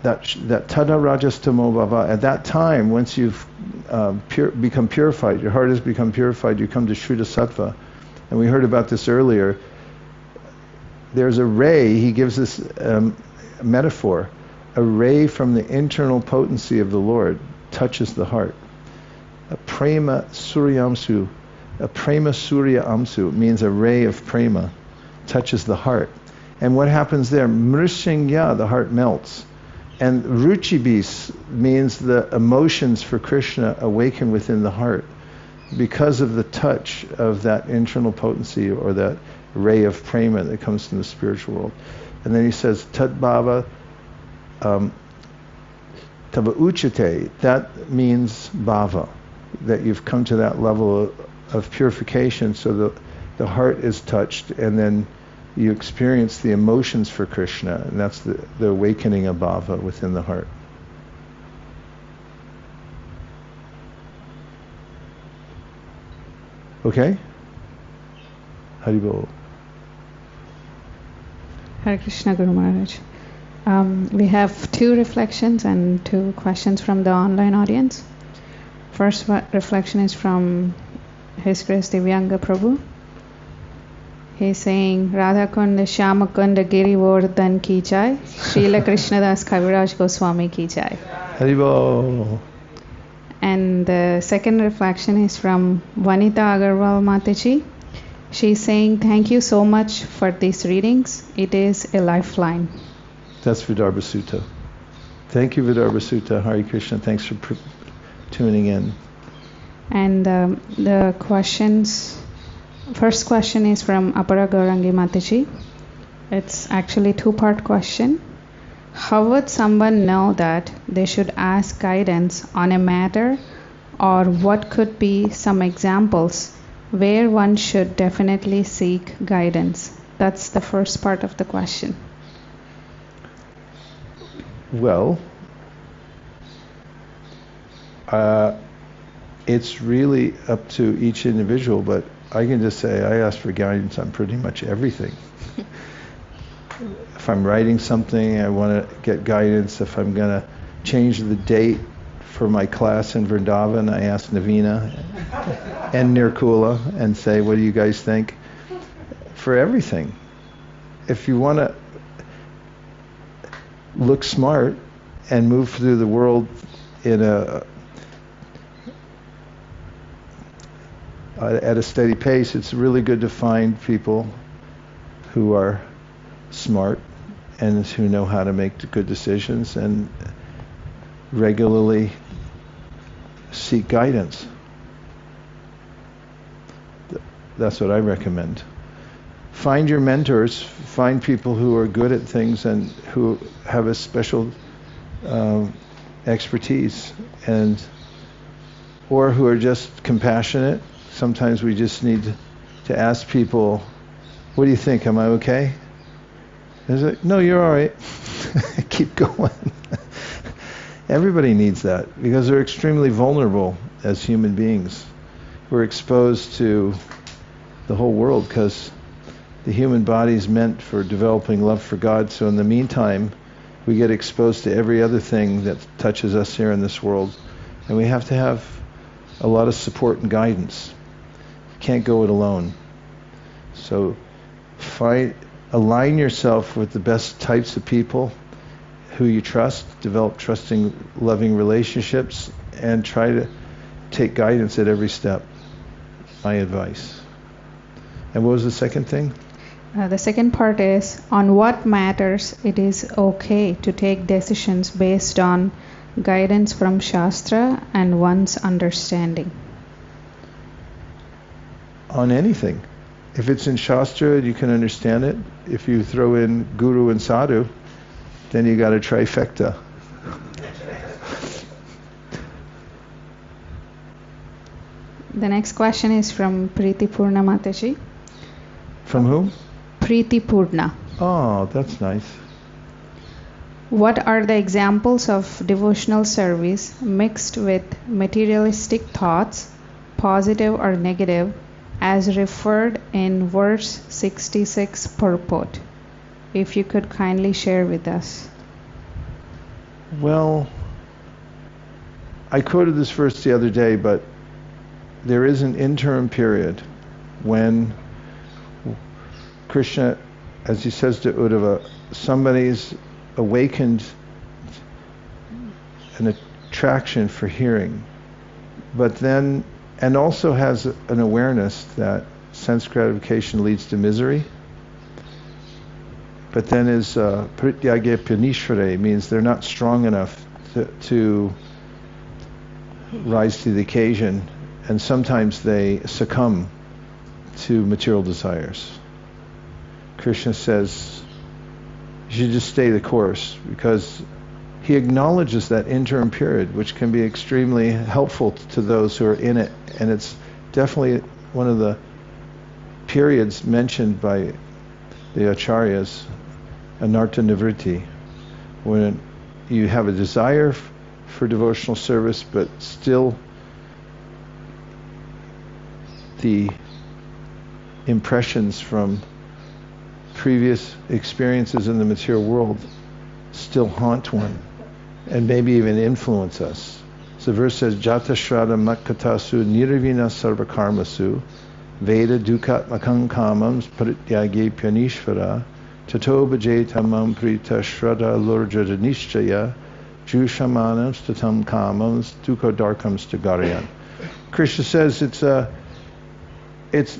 that tada rajastamo bhava, at that time, once you've become purified, your heart has become purified, you come to Shuddha Sattva. And we heard about this earlier. There's a ray, he gives this metaphor, a ray from the internal potency of the Lord touches the heart. A prema suryamsu, a prema surya amsu means a ray of prema touches the heart. And what happens there? Mrishingya, the heart melts. And ruchibis means the emotions for Krishna awaken within the heart because of the touch of that internal potency or that ray of prema that comes from the spiritual world. And then he says, Tat bhava tava uchate. That means bhava, that you've come to that level of purification so the heart is touched, and then you experience the emotions for Krishna, and that's the awakening of bhava within the heart. Okay? Haribol. Hare Krishna, Guru Maharaj. We have 2 reflections and 2 questions from the online audience. First reflection is from His Grace Divyanga Prabhu. He's saying, Radha Kunda Shyama Kunda Girivardhan ki jai, Srila Krishnadas Kaviraj Goswami ki jai. Haribol. And the second reflection is from Vanita Agarwal Mataji. She's saying, thank you so much for these readings. It is a lifeline. That's Vidarbha Sutta. Thank you, Vidarbha Sutta. Hare Krishna. Thanks for tuning in. And the questions, first question is from Apara Gaurangi Mataji. It's actually a 2-part question. How would someone know that they should ask guidance on a matter, or what could be some examples where one should definitely seek guidance? That's the first part of the question. Well, it's really up to each individual, but I can just say I ask for guidance on pretty much everything. If I'm writing something, I want to get guidance. If I'm going to change the date for my class in Vrindavan, I ask Navina and Nirkula and say, what do you guys think? For everything. If you want to look smart and move through the world in at a steady pace, it's really good to find people who are smart and who know how to make good decisions and regularly seek guidance. That's what I recommend. Find your mentors, find people who are good at things and who have a special expertise, or who are just compassionate. Sometimes we just need to ask people, what do you think? Am I okay? Is it? No, you're all right. Keep going. Everybody needs that because they're extremely vulnerable as human beings. We're exposed to the whole world because the human body is meant for developing love for God. So in the meantime, we get exposed to every other thing that touches us here in this world. And we have to have a lot of support and guidance. You can't go it alone. So align yourself with the best types of people who you trust, develop trusting, loving relationships, and try to take guidance at every step. My advice. And what was the second thing? The second part is, on what matters it is okay to take decisions based on guidance from Shastra and one's understanding. On anything. If it's in Shastra, you can understand it. If you throw in Guru and Sadhu, then you got a trifecta. The next question is from Preeti Purna Mataji. From whom? Preeti Purna. Oh, that's nice. What are the examples of devotional service mixed with materialistic thoughts, positive or negative, as referred in verse 66 purport? If you could kindly share with us. Well, I quoted this verse the other day, but there is an interim period when Krishna, as he says to Uddhava, somebody's awakened an attraction for hearing, but then, and also has an awareness that sense gratification leads to misery, but then is prityage pyanishvare, means they're not strong enough to rise to the occasion, and sometimes they succumb to material desires. Krishna says, you should just stay the course, because he acknowledges that interim period, which can be extremely helpful to those who are in it, and it's definitely one of the periods mentioned by the acharyas, anartha nivritti, when you have a desire for devotional service, but still the impressions from previous experiences in the material world still haunt one and maybe even influence us. So the verse says, Jata Shraddha Makkatasu Nirvina Sarvakarmasu Veda Dukatmakam Kamams Parityage Pyanishvara Tato Bhajetamam Prita Shraddha Lurjada Nishchaya Jushamanam Statam Kamams Duko Darkam Stagaryan. Krishna says it's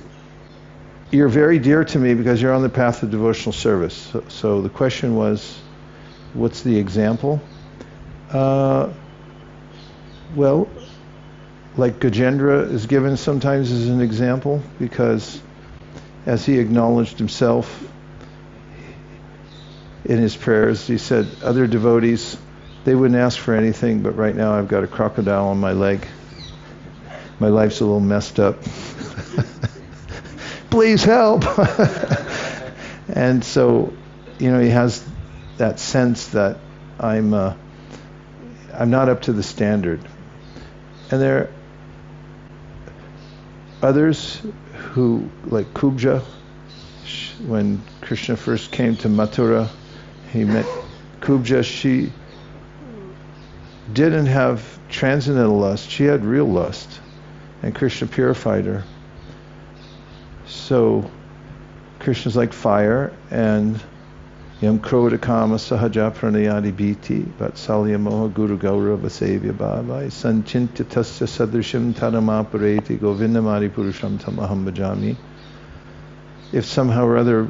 you're very dear to me because you're on the path of devotional service. So the question was, what's the example? Well, like Gajendra is given sometimes as an example, because as he acknowledged himself in his prayers, he said, other devotees, they wouldn't ask for anything, but right now I've got a crocodile on my leg. My life's a little messed up. Please help. And so, he has that sense that I'm not up to the standard. And there are others who, like Kubja, when Krishna first came to Mathura, he met Kubja. She didn't have transcendental lust, she had real lust, and Krishna purified her. So Krishna's like fire, and Yam Krodha Kama Sahaja Pranayadi Bhiti Vatsalya Moha Guru Gaura Vasevya Bhavai Sanchintya Tasya Sadrishim Tadamapareti Govindamari Purusham Tamaham Bhajami. If somehow or other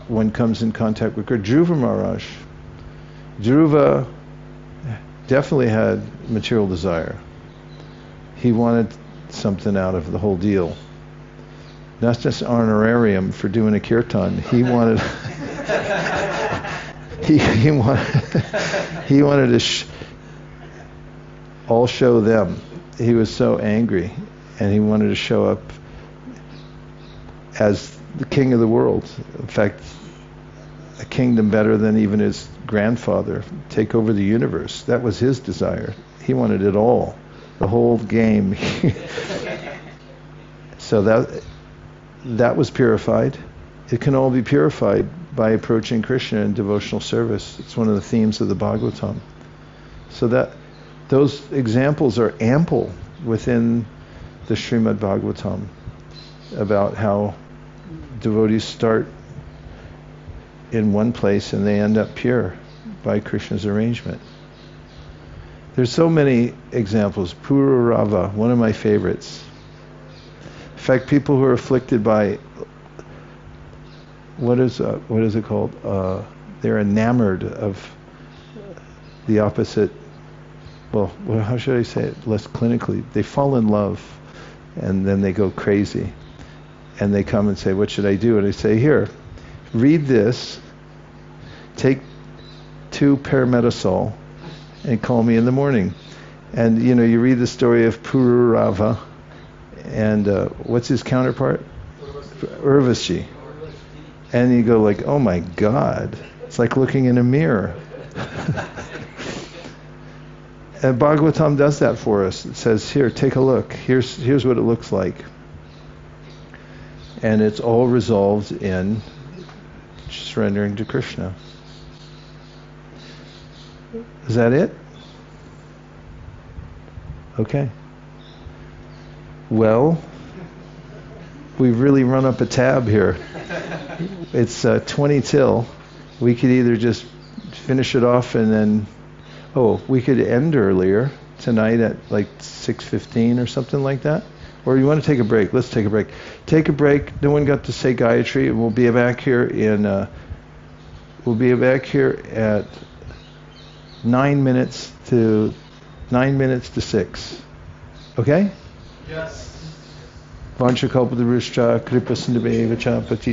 one comes in contact with Dhruva Maharaj, Dhruva definitely had material desire. He wanted something out of the whole deal. Not just honorarium for doing a kirtan. He wanted he wanted to all show them. He was so angry, and he wanted to show up as the king of the world. In fact, a kingdom better than even his grandfather, take over the universe. That was his desire. He wanted it all, the whole game. So that was purified. It can all be purified by approaching Krishna in devotional service. It's one of the themes of the Bhagavatam. So that those examples are ample within the Srimad Bhagavatam about how devotees start in one place and they end up pure by Krishna's arrangement. There's so many examples. Pururava, one of my favorites. In fact, people who are afflicted by what is it called? They're enamored of the opposite. Well, how should I say it less clinically? They fall in love, and then they go crazy, and they come and say, "What should I do?" And I say, "Here, read this. Take 2 parametasol, and call me in the morning." And you read the story of Pururava, and what's his counterpart? Urvashi. And you go like, oh my God, it's like looking in a mirror. And Bhagavatam does that for us. It says, here, take a look. Here's what it looks like. And it's all resolved in surrendering to Krishna. Is that it? Okay. Well, we've really run up a tab here. It's 20 till. We could either just finish it off and then, we could end earlier tonight at like 6:15 or something like that. Or you want to take a break? Let's take a break. Take a break. No one got to say Gayatri. We'll be back here at 9 minutes to 6. Okay? Yes. Vancha kalpaduruscha kripa sindhave cha pati